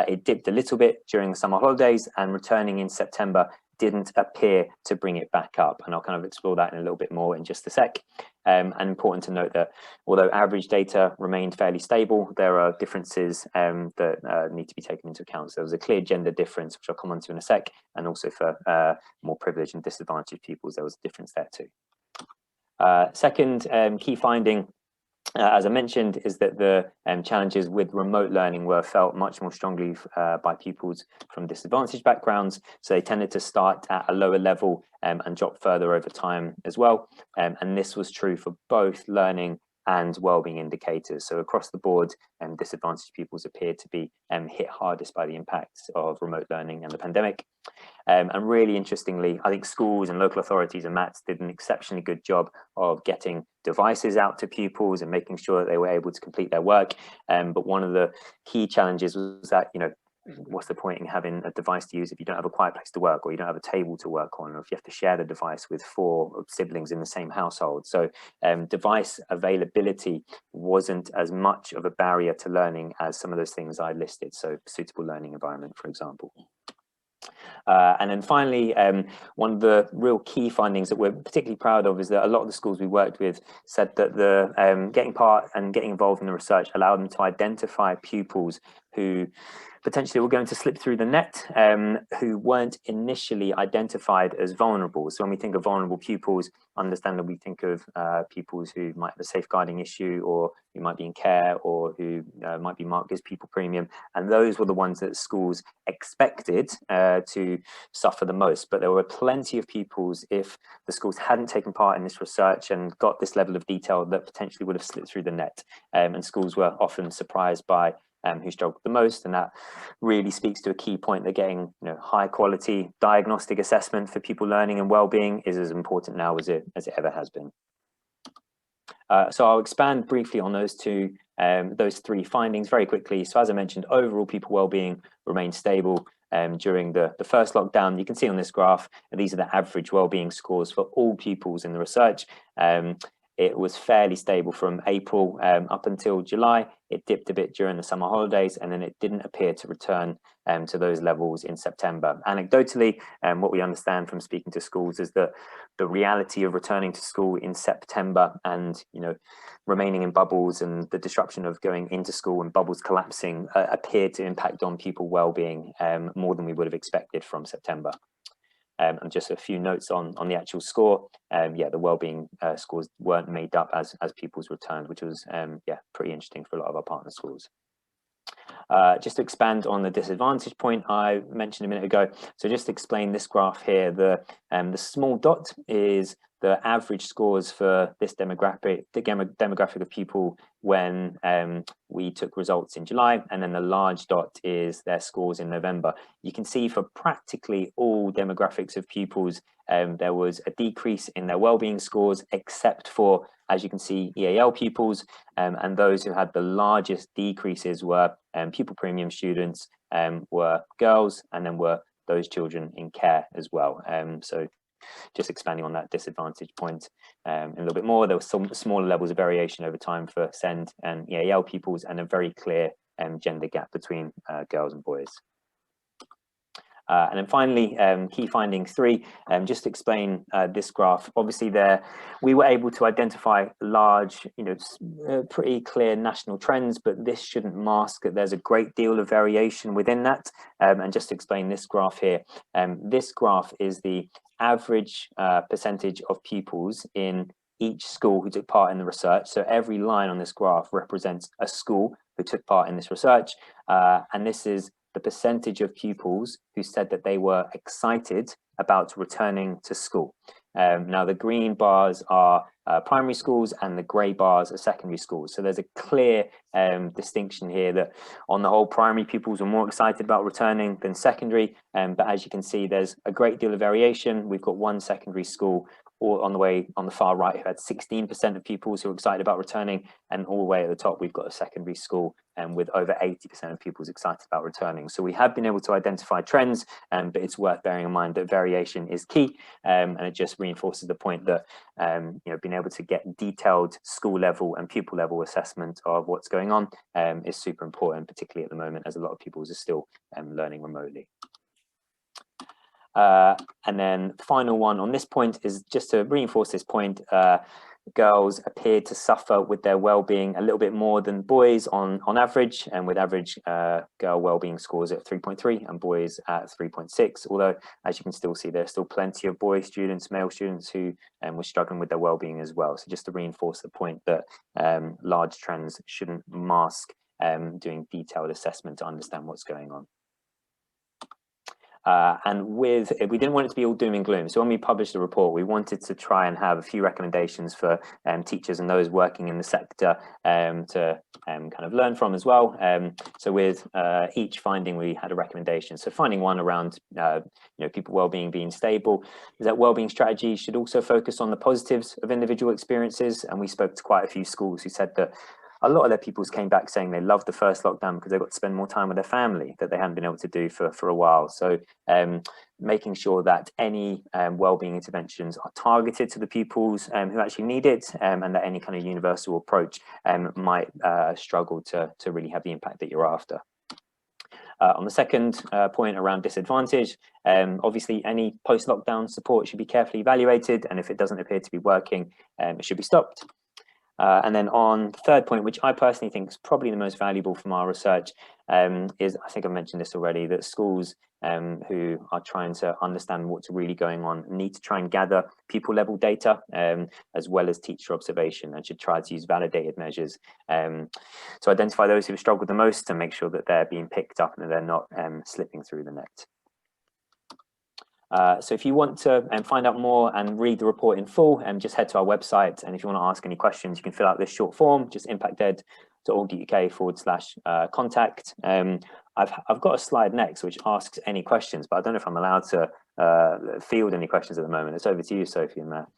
It dipped a little bit during the summer holidays, and returning in September didn't appear to bring it back up, and I'll kind of explore that in a little bit more in just a sec. And important to note that although average data remained fairly stable, there are differences that need to be taken into account. So there was a clear gender difference, which I'll come on to in a sec, and also for more privileged and disadvantaged pupils, there was a difference there too. Second key finding, as I mentioned, is that the challenges with remote learning were felt much more strongly by pupils from disadvantaged backgrounds. So they tended to start at a lower level and drop further over time as well. And this was true for both learning and wellbeing indicators. So across the board, disadvantaged pupils appeared to be hit hardest by the impacts of remote learning and the pandemic. And really interestingly, I think schools and local authorities and MATs did an exceptionally good job of getting devices out to pupils and making sure that they were able to complete their work. But one of the key challenges was that, you know, what's the point in having a device to use if you don't have a quiet place to work, or you don't have a table to work on, or if you have to share the device with 4 siblings in the same household? So device availability wasn't as much of a barrier to learning as some of those things I listed. So suitable learning environment, for example. And then finally, one of the real key findings that we're particularly proud of is that a lot of the schools we worked with said that the getting part and getting involved in the research allowed them to identify pupils who potentially were going to slip through the net, who weren't initially identified as vulnerable. So when we think of vulnerable pupils, understandably we think of pupils who might have a safeguarding issue, or who might be in care, or who might be marked as pupil premium. And those were the ones that schools expected to suffer the most. But there were plenty of pupils, if the schools hadn't taken part in this research and got this level of detail, that potentially would have slipped through the net. And schools were often surprised by who struggled the most, and that really speaks to a key point that getting, you know, high quality diagnostic assessment for pupil learning and well-being is as important now as it ever has been. So I'll expand briefly on those 3 findings very quickly. So as I mentioned, overall pupil well-being remained stable during the first lockdown. You can see on this graph, these are the average well-being scores for all pupils in the research. It was fairly stable from April up until July. It dipped a bit during the summer holidays, and then it didn't appear to return to those levels in September. Anecdotally, what we understand from speaking to schools is that the reality of returning to school in September and, you know, remaining in bubbles and the disruption of going into school and bubbles collapsing appeared to impact on pupil well-being more than we would have expected from September. And just a few notes on the actual score. Yeah, the wellbeing scores weren't made up as pupils returned, which was yeah, pretty interesting for a lot of our partner schools. Just to expand on the disadvantage point I mentioned a minute ago. So just to explain this graph here, the small dot is the average scores for this demographic of people when we took results in July, and then the large dot is their scores in November. You can see for practically all demographics of pupils, there was a decrease in their wellbeing scores, except for, as you can see, EAL pupils, and those who had the largest decreases were pupil premium students, were girls, and then were those children in care as well. So just expanding on that disadvantage point a little bit more, there were some smaller levels of variation over time for SEND and EAL pupils, and a very clear gender gap between girls and boys. And then finally, key finding 3, just to explain this graph. Obviously we were able to identify large, pretty clear national trends, but this shouldn't mask that there's a great deal of variation within that. And just to explain this graph here, this graph is the average percentage of pupils in each school who took part in the research. So every line on this graph represents a school who took part in this research. And this is the percentage of pupils who said that they were excited about returning to school. Now the green bars are primary schools and the grey bars are secondary schools. So there's a clear distinction here that on the whole, primary pupils are more excited about returning than secondary. But as you can see, there's a great deal of variation. We've got one secondary school or on the far right, who had 16% of pupils who were excited about returning, and all the way at the top, we've got a secondary school with over 80% of pupils excited about returning. So we have been able to identify trends, but it's worth bearing in mind that variation is key, and it just reinforces the point that being able to get detailed school level and pupil level assessment of what's going on is super important, particularly at the moment as a lot of pupils are still learning remotely. And then the final one on this point is just to reinforce this point. Girls appear to suffer with their well-being a little bit more than boys on average, and with average girl well-being scores at 3.3 and boys at 3.6. Although, as you can still see, there's still plenty of boy students, male students who were struggling with their well-being as well. So just to reinforce the point that large trends shouldn't mask doing detailed assessment to understand what's going on. And we didn't want it to be all doom and gloom. So when we published the report, we wanted to try and have a few recommendations for teachers and those working in the sector to kind of learn from as well. So with each finding, we had a recommendation. So finding one around people well-being being stable is that well-being strategies should also focus on the positives of individual experiences. And we spoke to quite a few schools who said that a lot of their pupils came back saying they loved the first lockdown because they got to spend more time with their family that they hadn't been able to do for a while. So making sure that any wellbeing interventions are targeted to the pupils who actually need it, and that any kind of universal approach might struggle to really have the impact that you're after. On the second point around disadvantage, obviously any post-lockdown support should be carefully evaluated, and if it doesn't appear to be working, it should be stopped. And then on the third point, which I personally think is probably the most valuable from our research, is, I think I mentioned this already, that schools who are trying to understand what's really going on need to try and gather pupil level data as well as teacher observation, and should try to use validated measures to identify those who have struggled the most and make sure that they're being picked up and that they're not slipping through the net. So if you want to find out more and read the report in full, just head to our website, and if you want to ask any questions, you can fill out this short form, just impacted.org.uk/contact. I've got a slide next which asks any questions, but I don't know if I'm allowed to field any questions at the moment. It's over to you, Sophie and Matt.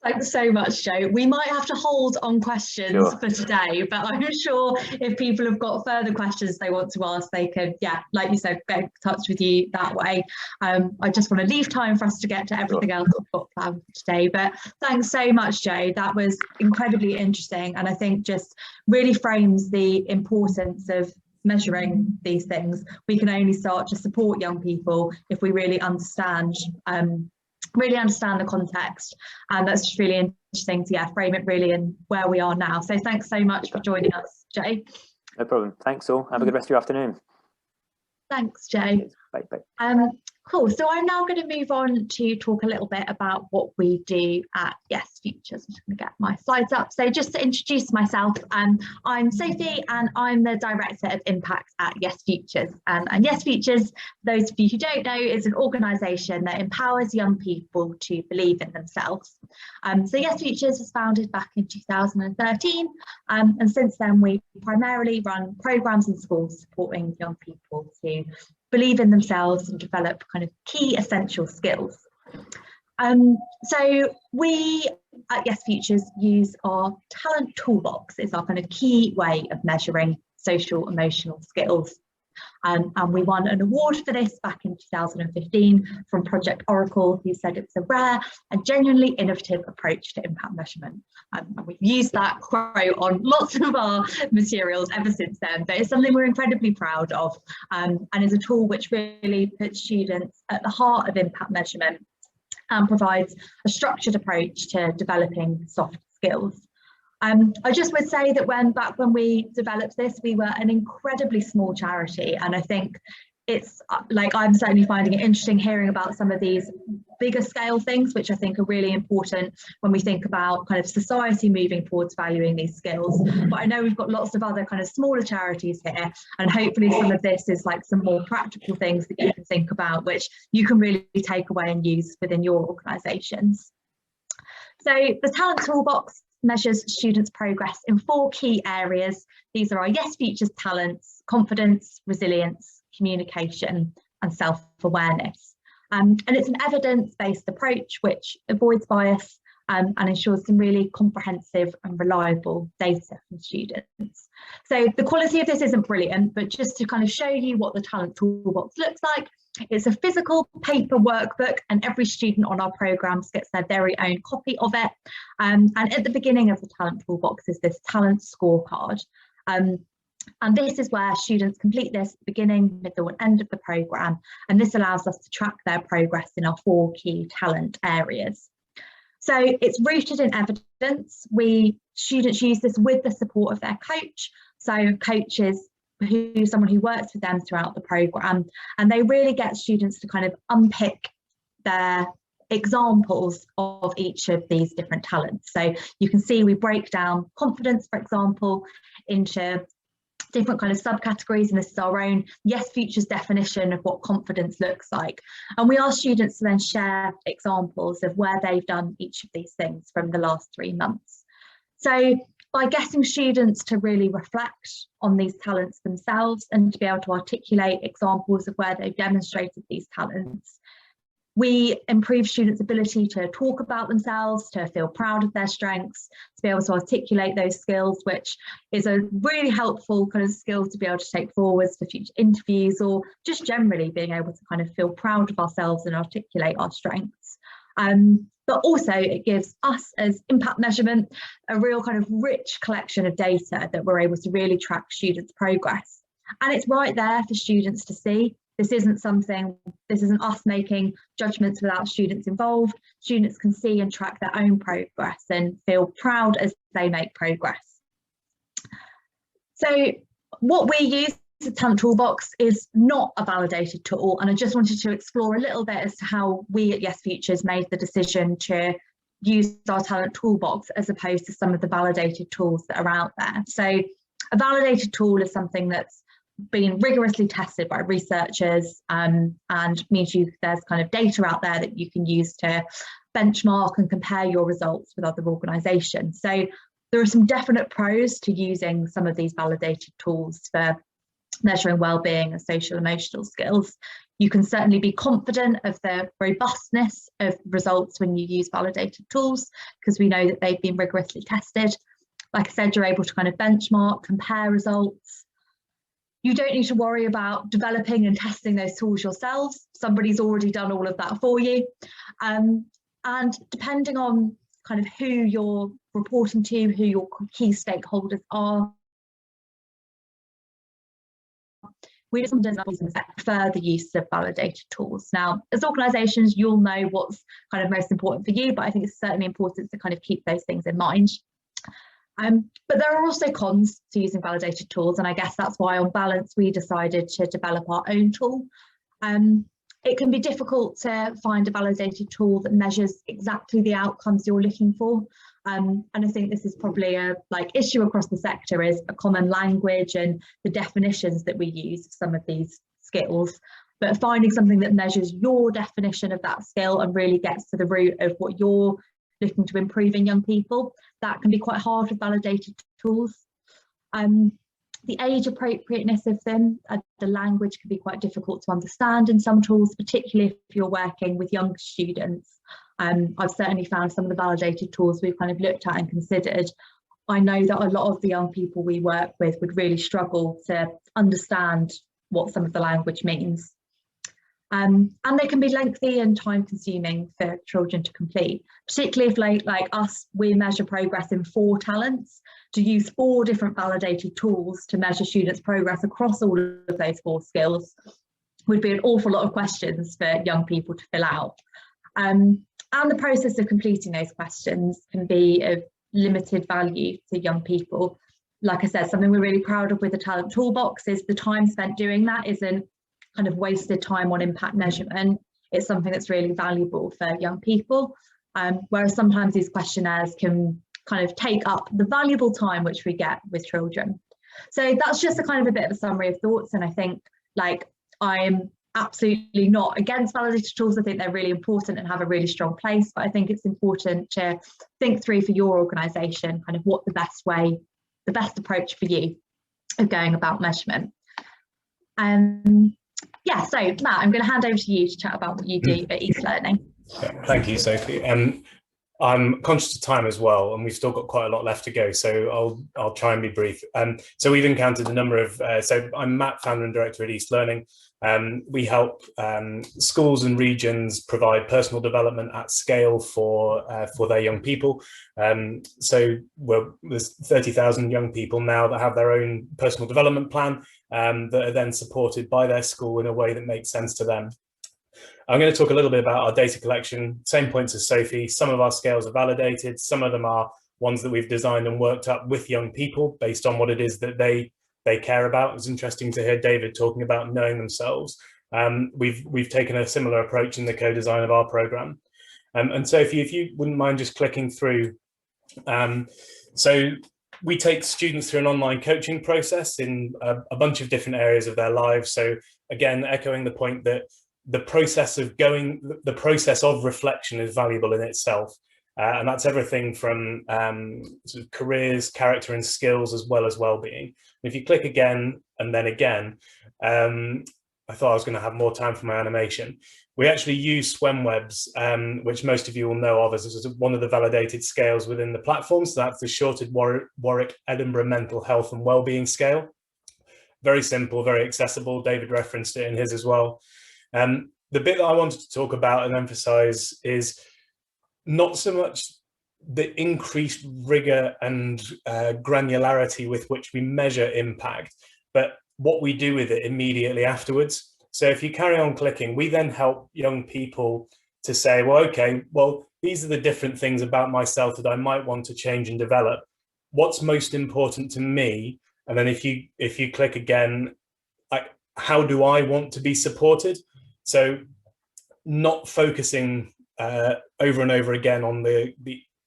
Thanks so much, Joe. We might have to hold on questions for today, but I'm sure if people have got further questions they want to ask, they can, like you said, get in touch with you that way. I just want to leave time for us to get to everything else we've got planned for today. But thanks so much, Joe. That was incredibly interesting, and I think just really frames the importance of measuring these things. We can only start to support young people if we really understand the context, and that's just really interesting to frame it really in where we are now. So thanks so much for joining us, Jay. No problem. Thanks all. Have a good rest of your afternoon. Thanks, Jay. Bye. Cool. So I'm now going to move on to talk a little bit about what we do at Yes Futures. I'm just going to get my slides up. So just to introduce myself, I'm Sophie, and I'm the Director of Impact at Yes Futures. And Yes Futures, for those of you who don't know, is an organisation that empowers young people to believe in themselves. So Yes Futures was founded back in 2013, and since then we primarily run programmes in schools supporting young people to believe in themselves and develop kind of key essential skills. So we at Yes Futures use our talent toolbox. It's our kind of key way of measuring social emotional skills. And we won an award for this back in 2015 from Project Oracle, who said it's a rare and genuinely innovative approach to impact measurement. And we've used that quote on lots of our materials ever since then, but it's something we're incredibly proud of, and is a tool which really puts students at the heart of impact measurement and provides a structured approach to developing soft skills. I just would say that back when we developed this, we were an incredibly small charity, and I think it's like, I'm certainly finding it interesting hearing about some of these bigger scale things, which I think are really important when we think about kind of society moving towards valuing these skills. But I know we've got lots of other kind of smaller charities here, and hopefully some of this is like some more practical things that you can think about, which you can really take away and use within your organisations. So the Talent Toolbox measures students' progress in 4 key areas. These are our Yes Futures talents: confidence, resilience, communication, and self-awareness. And it's an evidence-based approach which avoids bias and ensures some really comprehensive and reliable data from students. So the quality of this isn't brilliant, but just to kind of show you what the Talent Toolbox looks like, it's a physical paper workbook, and every student on our programmes gets their very own copy of it. And at the beginning of the Talent Toolbox is this talent scorecard. And this is where students complete this at the beginning, middle and end of the programme, and this allows us to track their progress in our 4 key talent areas. So it's rooted in evidence. Students use this with the support of their coach. So coach is someone who works with them throughout the programme, and they really get students to kind of unpick their examples of each of these different talents. So you can see we break down confidence, for example, into different kind of subcategories, and this is our own Yes Futures definition of what confidence looks like. And we ask students to then share examples of where they've done each of these things from the last 3 months. So by getting students to really reflect on these talents themselves and to be able to articulate examples of where they've demonstrated these talents, we improve students' ability to talk about themselves, to feel proud of their strengths, to be able to articulate those skills, which is a really helpful kind of skill to be able to take forwards for future interviews, or just generally being able to kind of feel proud of ourselves and articulate our strengths. But also it gives us as impact measurement a real kind of rich collection of data that we're able to really track students' progress. And it's right there for students to see. This isn't us making judgments without students involved. Students can see and track their own progress and feel proud as they make progress. So what we use, the Talent Toolbox, is not a validated tool, and I just wanted to explore a little bit as to how we at Yes Futures made the decision to use our Talent Toolbox as opposed to some of the validated tools that are out there. So a validated tool is something that's been rigorously tested by researchers, and means there's kind of data out there that you can use to benchmark and compare your results with other organisations. So there are some definite pros to using some of these validated tools for measuring wellbeing and social emotional skills. You can certainly be confident of the robustness of results when you use validated tools, because we know that they've been rigorously tested. Like I said, you're able to kind of benchmark, compare results. You don't need to worry about developing and testing those tools yourselves. Somebody's already done all of that for you. And depending on kind of who you're reporting to, who your key stakeholders are, we sometimes prefer the use of validated tools. Now, as organisations, you'll know what's kind of most important for you, but I think it's certainly important to kind of keep those things in mind. But there are also cons to using validated tools, and I guess that's why on balance we decided to develop our own tool. It can be difficult to find a validated tool that measures exactly the outcomes you're looking for, and I think this is probably a issue across the sector, is a common language and the definitions that we use of some of these skills. But finding something that measures your definition of that skill and really gets to the root of what you're looking to improve in young people, that can be quite hard with validated tools. The age appropriateness of them, the language can be quite difficult to understand in some tools, particularly if you're working with young students. I've certainly found some of the validated tools we've kind of looked at and considered, I know that a lot of the young people we work with would really struggle to understand what some of the language means. And they can be lengthy and time consuming for children to complete, particularly if like us, we measure progress in 4 talents. To use 4 different validated tools to measure students' progress across all of those 4 skills would be an awful lot of questions for young people to fill out. And the process of completing those questions can be of limited value to young people. Like I said, something we're really proud of with the Talent Toolbox is the time spent doing that isn't kind of wasted time on impact measurement. It's something that's really valuable for young people, whereas sometimes these questionnaires can kind of take up the valuable time which we get with children. So that's just a kind of a bit of a summary of thoughts, and I think like I'm absolutely not against validated tools. I think they're really important and have a really strong place, but I think it's important to think through for your organisation kind of what the best way, the best approach for you of going about measurement. Yeah, so Matt, I'm going to hand over to you to chat about what you do at East Learning. Thank you, Sophie. I'm conscious of time as well, and we've still got quite a lot left to go, so I'll try and be brief. So we've encountered a number of, so I'm Matt, founder and director at East Learning. We help schools and regions provide personal development at scale for their young people. So there's 30,000 young people now that have their own personal development plan that are then supported by their school in a way that makes sense to them. I'm going to talk a little bit about our data collection. Same points as Sophie. Some of our scales are validated. Some of them are ones that we've designed and worked up with young people based on what it is that they care about. It's interesting to hear David talking about knowing themselves. We've taken a similar approach in the co-design of our program. And Sophie, if you wouldn't mind just clicking through. So we take students through an online coaching process in a bunch of different areas of their lives. So again, echoing the point that the process of reflection is valuable in itself. And that's everything from sort of careers, character and skills, as well as well-being. If you click again and then again, I thought I was going to have more time for my animation. We actually use SWEMWebs, which most of you will know of as one of the validated scales within the platform. So that's the Shorted Warwick Edinburgh Mental Health and Wellbeing Scale. Very simple, very accessible. David referenced it in his as well. The bit that I wanted to talk about and emphasize is not so much the increased rigor and granularity with which we measure impact, but what we do with it immediately afterwards. So if you carry on clicking, we then help young people to say, well, okay, well, these are the different things about myself that I might want to change and develop. What's most important to me? And then if you click again, like, how do I want to be supported? So not focusing over and over again on the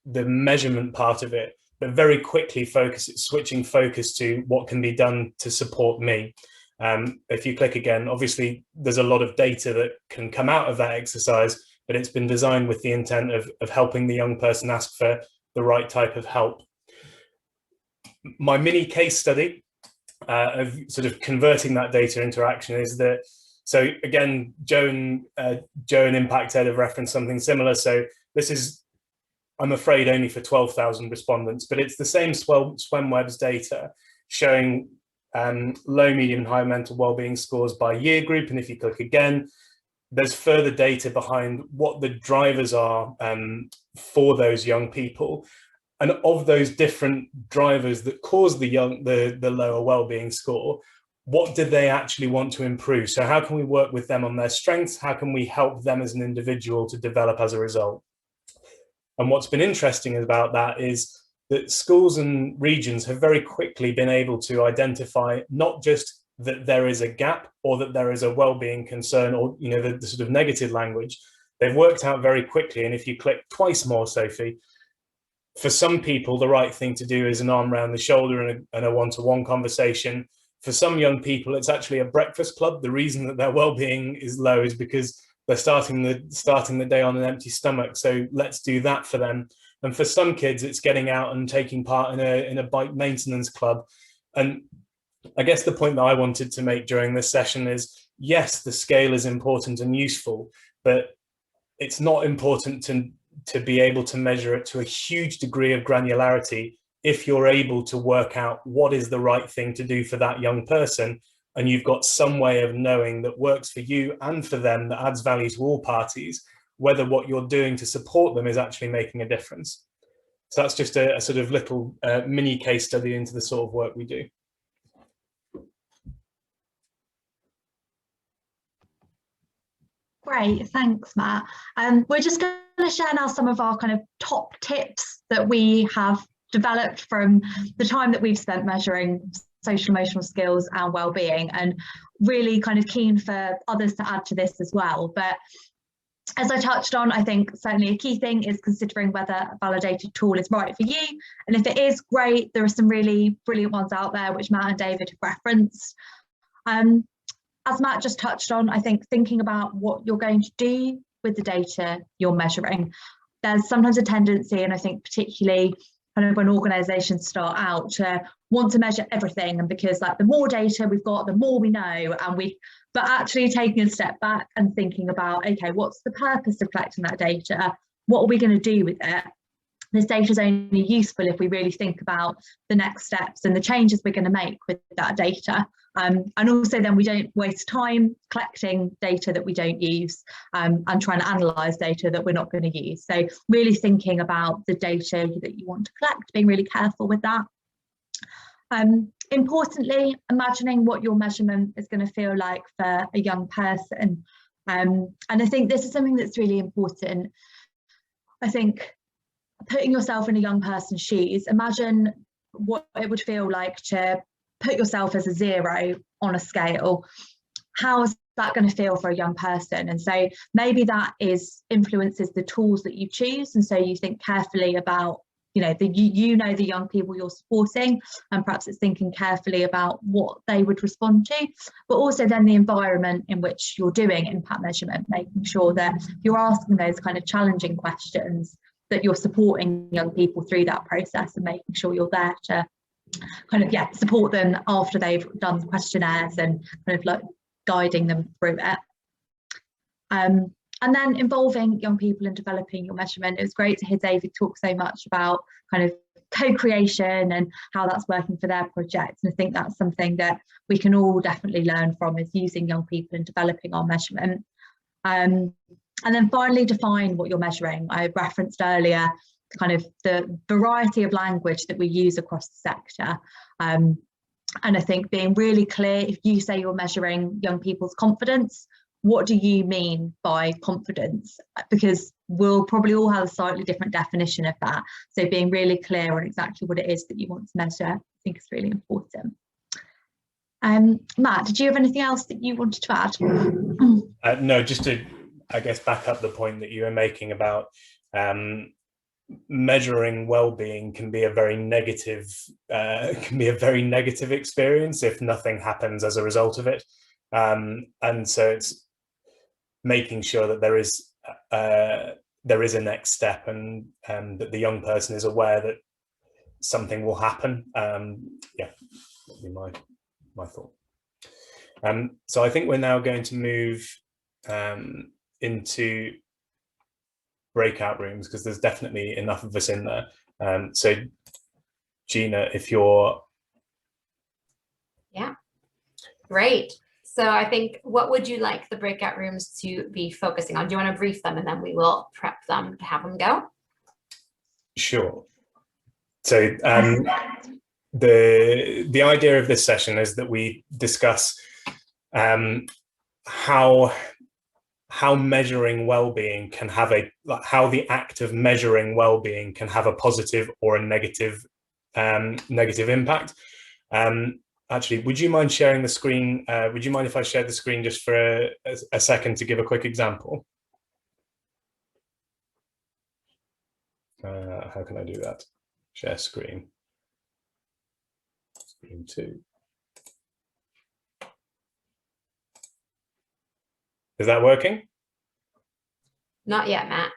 measurement part of it, but very quickly switching focus to what can be done to support me. If you click again, obviously there's a lot of data that can come out of that exercise, but it's been designed with the intent of helping the young person ask for the right type of help. My mini case study of sort of converting that data into action is that, so again, Joe and Impact Ed have referenced something similar. So this is, I'm afraid, only for 12,000 respondents, but it's the same SWEMWebs data showing low, medium, and high mental wellbeing scores by year group. And if you click again, there's further data behind what the drivers are for those young people. And of those different drivers that cause the lower wellbeing score, what do they actually want to improve? So how can we work with them on their strengths? How can we help them as an individual to develop as a result? And what's been interesting about that is that schools and regions have very quickly been able to identify not just that there is a gap or that there is a well-being concern or, you know, the sort of negative language. They've worked out very quickly. And if you click twice more, Sophie, for some people, the right thing to do is an arm around the shoulder and a one-to-one conversation. For some young people, it's actually a breakfast club. The reason that their well-being is low is because they're starting the day on an empty stomach. So let's do that for them. And for some kids, it's getting out and taking part in a bike maintenance club. And I guess the point that I wanted to make during this session is, yes, the scale is important and useful, but it's not important to be able to measure it to a huge degree of granularity if you're able to work out what is the right thing to do for that young person and you've got some way of knowing that works for you and for them, that adds value to all parties, whether what you're doing to support them is actually making a difference. So that's just a sort of little mini case study into the sort of work we do. Great, thanks, Matt. We're just going to share now some of our kind of top tips that we have developed from the time that we've spent measuring social emotional skills and well-being, and really kind of keen for others to add to this as well. But as I touched on, I think certainly a key thing is considering whether a validated tool is right for you. And if it is, great, there are some really brilliant ones out there, which Matt and David have referenced. As Matt just touched on, I think thinking about what you're going to do with the data you're measuring, there's sometimes a tendency, and I think particularly kind of when organisations start out, to want to measure everything, and because like the more data we've got, the more we know, but actually taking a step back and thinking about, okay, what's the purpose of collecting that data? What are we going to do with it? This data is only useful if we really think about the next steps and the changes we're going to make with that data. And also then we don't waste time collecting data that we don't use, and trying to analyse data that we're not going to use. So really thinking about the data that you want to collect, being really careful with that. Importantly, imagining what your measurement is going to feel like for a young person. And I think this is something that's really important. I think putting yourself in a young person's shoes, imagine what it would feel like to put yourself as a 0 on a scale. How is that going to feel for a young person? And so maybe that influences the tools that you choose. And so you think carefully about, the young people you're supporting, and perhaps it's thinking carefully about what they would respond to, but also then the environment in which you're doing impact measurement, making sure that you're asking those kind of challenging questions, that you're supporting young people through that process, and making sure you're there to kind of support them after they've done questionnaires and kind of like guiding them through it. And then involving young people in developing your measurement. It was great to hear David talk so much about kind of co-creation and how that's working for their projects. And I think that's something that we can all definitely learn from, is using young people in developing our measurement. And then finally, define what you're measuring. I referenced earlier kind of the variety of language that we use across the sector. And I think being really clear, if you say you're measuring young people's confidence, what do you mean by confidence? Because we'll probably all have a slightly different definition of that. So being really clear on exactly what it is that you want to measure, I think is really important. Matt, did you have anything else that you wanted to add? No, just to, I guess, back up the point that you were making about measuring well-being can be a very negative experience if nothing happens as a result of it. And so it's making sure that there is a next step, and that the young person is aware that something will happen. Yeah, that'd be my thought. So I think we're now going to move into breakout rooms, because there's definitely enough of us in there. So Gina, if you're... Yeah, great. So I think, what would you like the breakout rooms to be focusing on? Do you want to brief them, and then we will prep them to have them go? Sure. So the idea of this session is that we discuss how measuring well-being can have how the act of measuring well-being can have a positive or a negative impact. Actually, would you mind sharing the screen? Would you mind if I shared the screen just for a second to give a quick example? How can I do that? Share screen. Screen 2. Is that working? Not yet, Matt.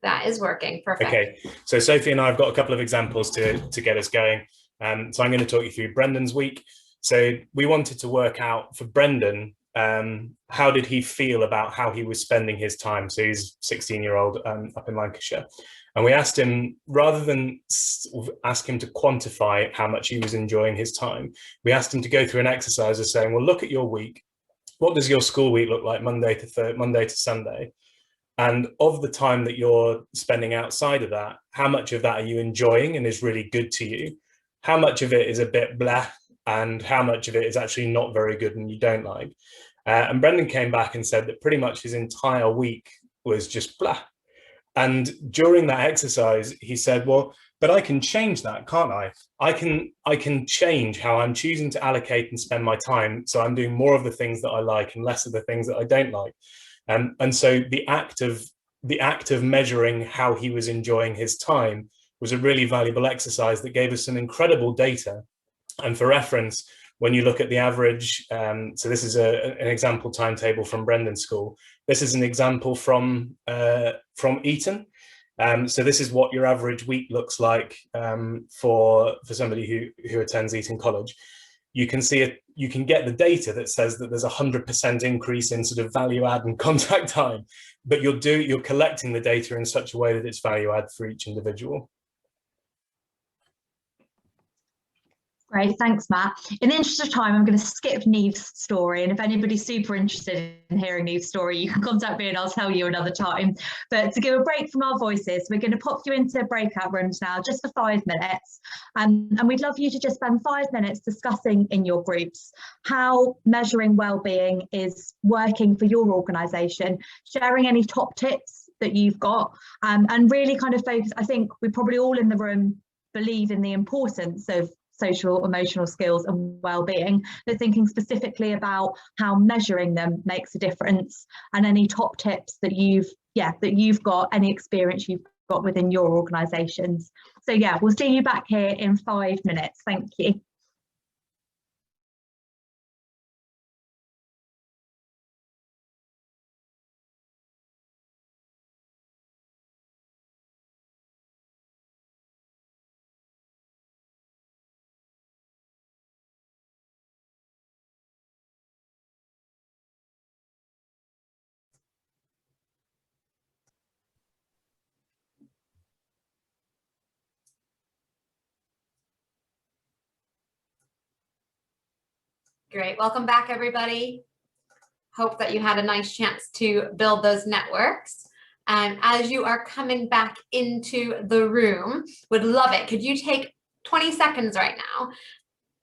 That is working. Perfect. Okay, so Sophie and I have got a couple of examples to get us going. So I'm going to talk you through Brendan's week. So we wanted to work out for Brendan, how did he feel about how he was spending his time? So he's a 16-year-old up in Lancashire. And we asked him, rather than ask him to quantify how much he was enjoying his time, we asked him to go through an exercise of saying, well, look at your week. What does your school week look like Monday to Sunday? And of the time that you're spending outside of that, how much of that are you enjoying and is really good to you? How much of it is a bit blah, and how much of it is actually not very good and you don't like? And Brendan came back and said that pretty much his entire week was just blah. And during that exercise, he said, well, but I can change that, can't I? I can change how I'm choosing to allocate and spend my time. So I'm doing more of the things that I like and less of the things that I don't like. And so the act of measuring how he was enjoying his time was a really valuable exercise that gave us some incredible data. And for reference, when you look at the average, so this is an example timetable from Brendan's school. This is an example from Eton. So this is what your average week looks like for somebody who attends Eton College. You can see it. You can get the data that says that there's 100% increase in sort of value add and contact time, but you're collecting the data in such a way that it's value add for each individual. Great, thanks, Matt. In the interest of time, I'm going to skip Neve's story, and if anybody's super interested in hearing Neve's story, you can contact me and I'll tell you another time. But to give a break from our voices, we're going to pop you into breakout rooms now, just for 5 minutes. And we'd love you to just spend 5 minutes discussing in your groups how measuring wellbeing is working for your organisation, sharing any top tips that you've got, and really kind of focus. I think we probably all in the room believe in the importance of social emotional skills and well-being, but thinking specifically about how measuring them makes a difference, and any top tips that you've got, any experience you've got within your organisations. So yeah, we'll see you back here in 5 minutes. Thank you. Great. Welcome back, everybody. Hope that you had a nice chance to build those networks. And as you are coming back into the room, would love it. Could you take 20 seconds right now?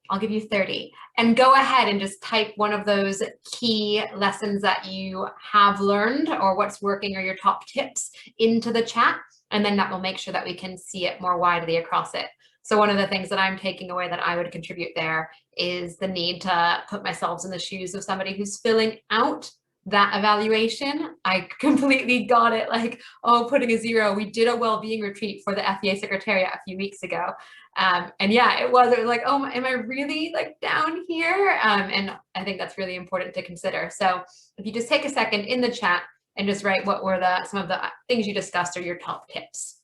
I'll give you 30, and go ahead and just type one of those key lessons that you have learned, or what's working, or your top tips into the chat. And then that will make sure that we can see it more widely across it. So one of the things that I'm taking away that I would contribute there is the need to put myself in the shoes of somebody who's filling out that evaluation. I completely got it, like, oh, putting a 0. We did a well-being retreat for the FEA Secretariat a few weeks ago. And yeah, it was like, oh, am I really like down here? And I think that's really important to consider. So if you just take a second in the chat and just write what were some of the things you discussed or your top tips.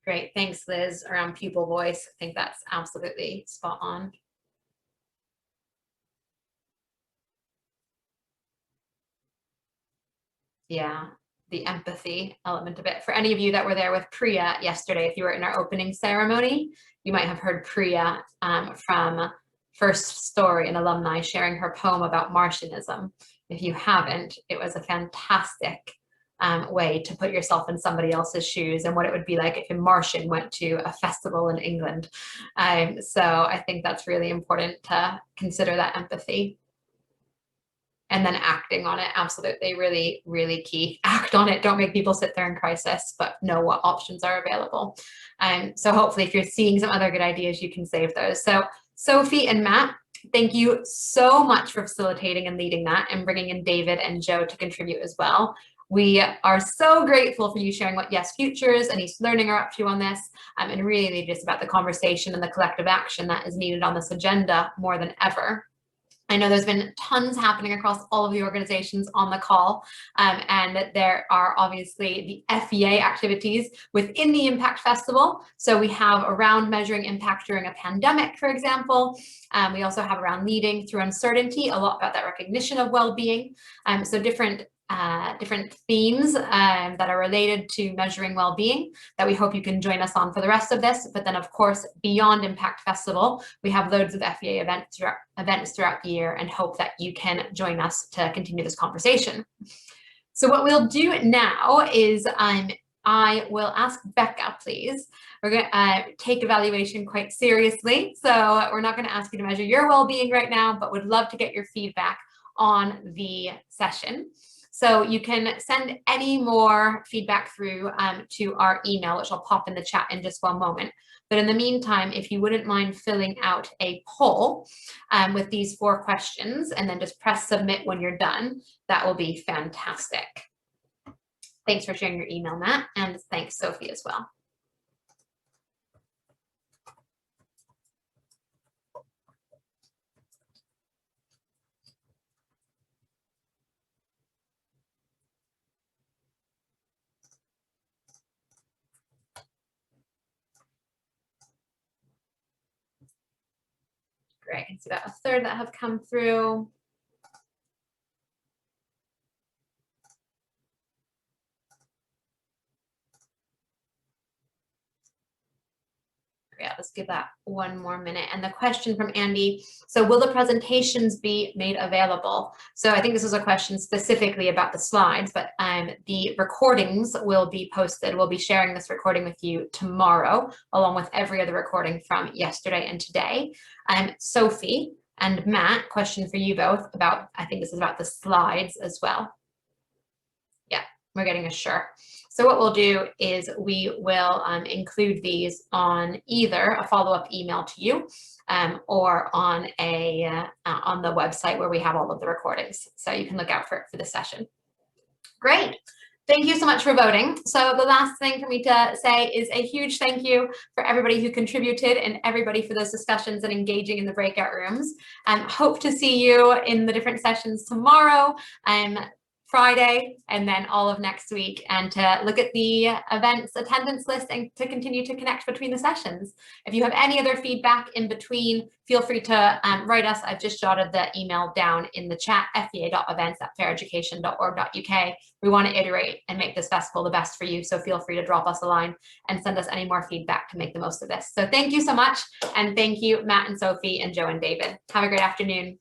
Great, thanks, Liz, around pupil voice. I think that's absolutely spot on. Yeah, the empathy element of it. For any of you that were there with Priya yesterday, if you were in our opening ceremony, you might have heard Priya from First Story, an alumni, sharing her poem about Martianism. If you haven't, it was a fantastic way to put yourself in somebody else's shoes and what it would be like if a Martian went to a festival in England. So I think that's really important to consider that empathy. And then acting on it, absolutely, really, really key. Act on it. Don't make people sit there in crisis, but know what options are available. So hopefully if you're seeing some other good ideas, you can save those. So Sophie and Matt, thank you so much for facilitating and leading that, and bringing in David and Joe to contribute as well. We are so grateful for you sharing what Yes Futures and East Learning are up to on this, and really just about the conversation and the collective action that is needed on this agenda more than ever. I know there's been tons happening across all of the organizations on the call, and there are obviously the FEA activities within the Impact Festival. So we have around measuring impact during a pandemic, for example. We also have around leading through uncertainty, a lot about that recognition of well-being. So different different themes that are related to measuring well-being that we hope you can join us on for the rest of this. But then, of course, beyond Impact Festival, we have loads of FEA events throughout the year, and hope that you can join us to continue this conversation. So what we'll do now is I will ask Becca, please. We're going to take evaluation quite seriously. So we're not going to ask you to measure your well-being right now, but would love to get your feedback on the session. So you can send any more feedback through to our email, which I'll pop in the chat in just one moment. But in the meantime, if you wouldn't mind filling out a poll with these 4 questions and then just press submit when you're done, that will be fantastic. Thanks for sharing your email, Matt, and thanks, Sophie, as well. Great, I can see about a third that have come through. Yeah, let's give that one more minute. And the question from Andy, so will the presentations be made available? So I think this is a question specifically about the slides, but the recordings will be posted. We'll be sharing this recording with you tomorrow, along with every other recording from yesterday and today. Sophie and Matt, question for you both about, I think this is about the slides as well. Yeah, we're getting a sure. So what we'll do is we will include these on either a follow-up email to you or on the website where we have all of the recordings. So you can look out for it for the session. Great. Thank you so much for voting. So the last thing for me to say is a huge thank you for everybody who contributed and everybody for those discussions and engaging in the breakout rooms. Hope to see you in the different sessions tomorrow. Friday and then all of next week, and to look at the events attendance list and to continue to connect between the sessions. If you have any other feedback in between, feel free to write us. I've just jotted the email down in the chat, fea.events@faireducation.org.uk. We want to iterate and make this festival the best for you, so feel free to drop us a line and send us any more feedback to make the most of this. So thank you so much, and thank you, Matt and Sophie and Joe and David. Have a great afternoon.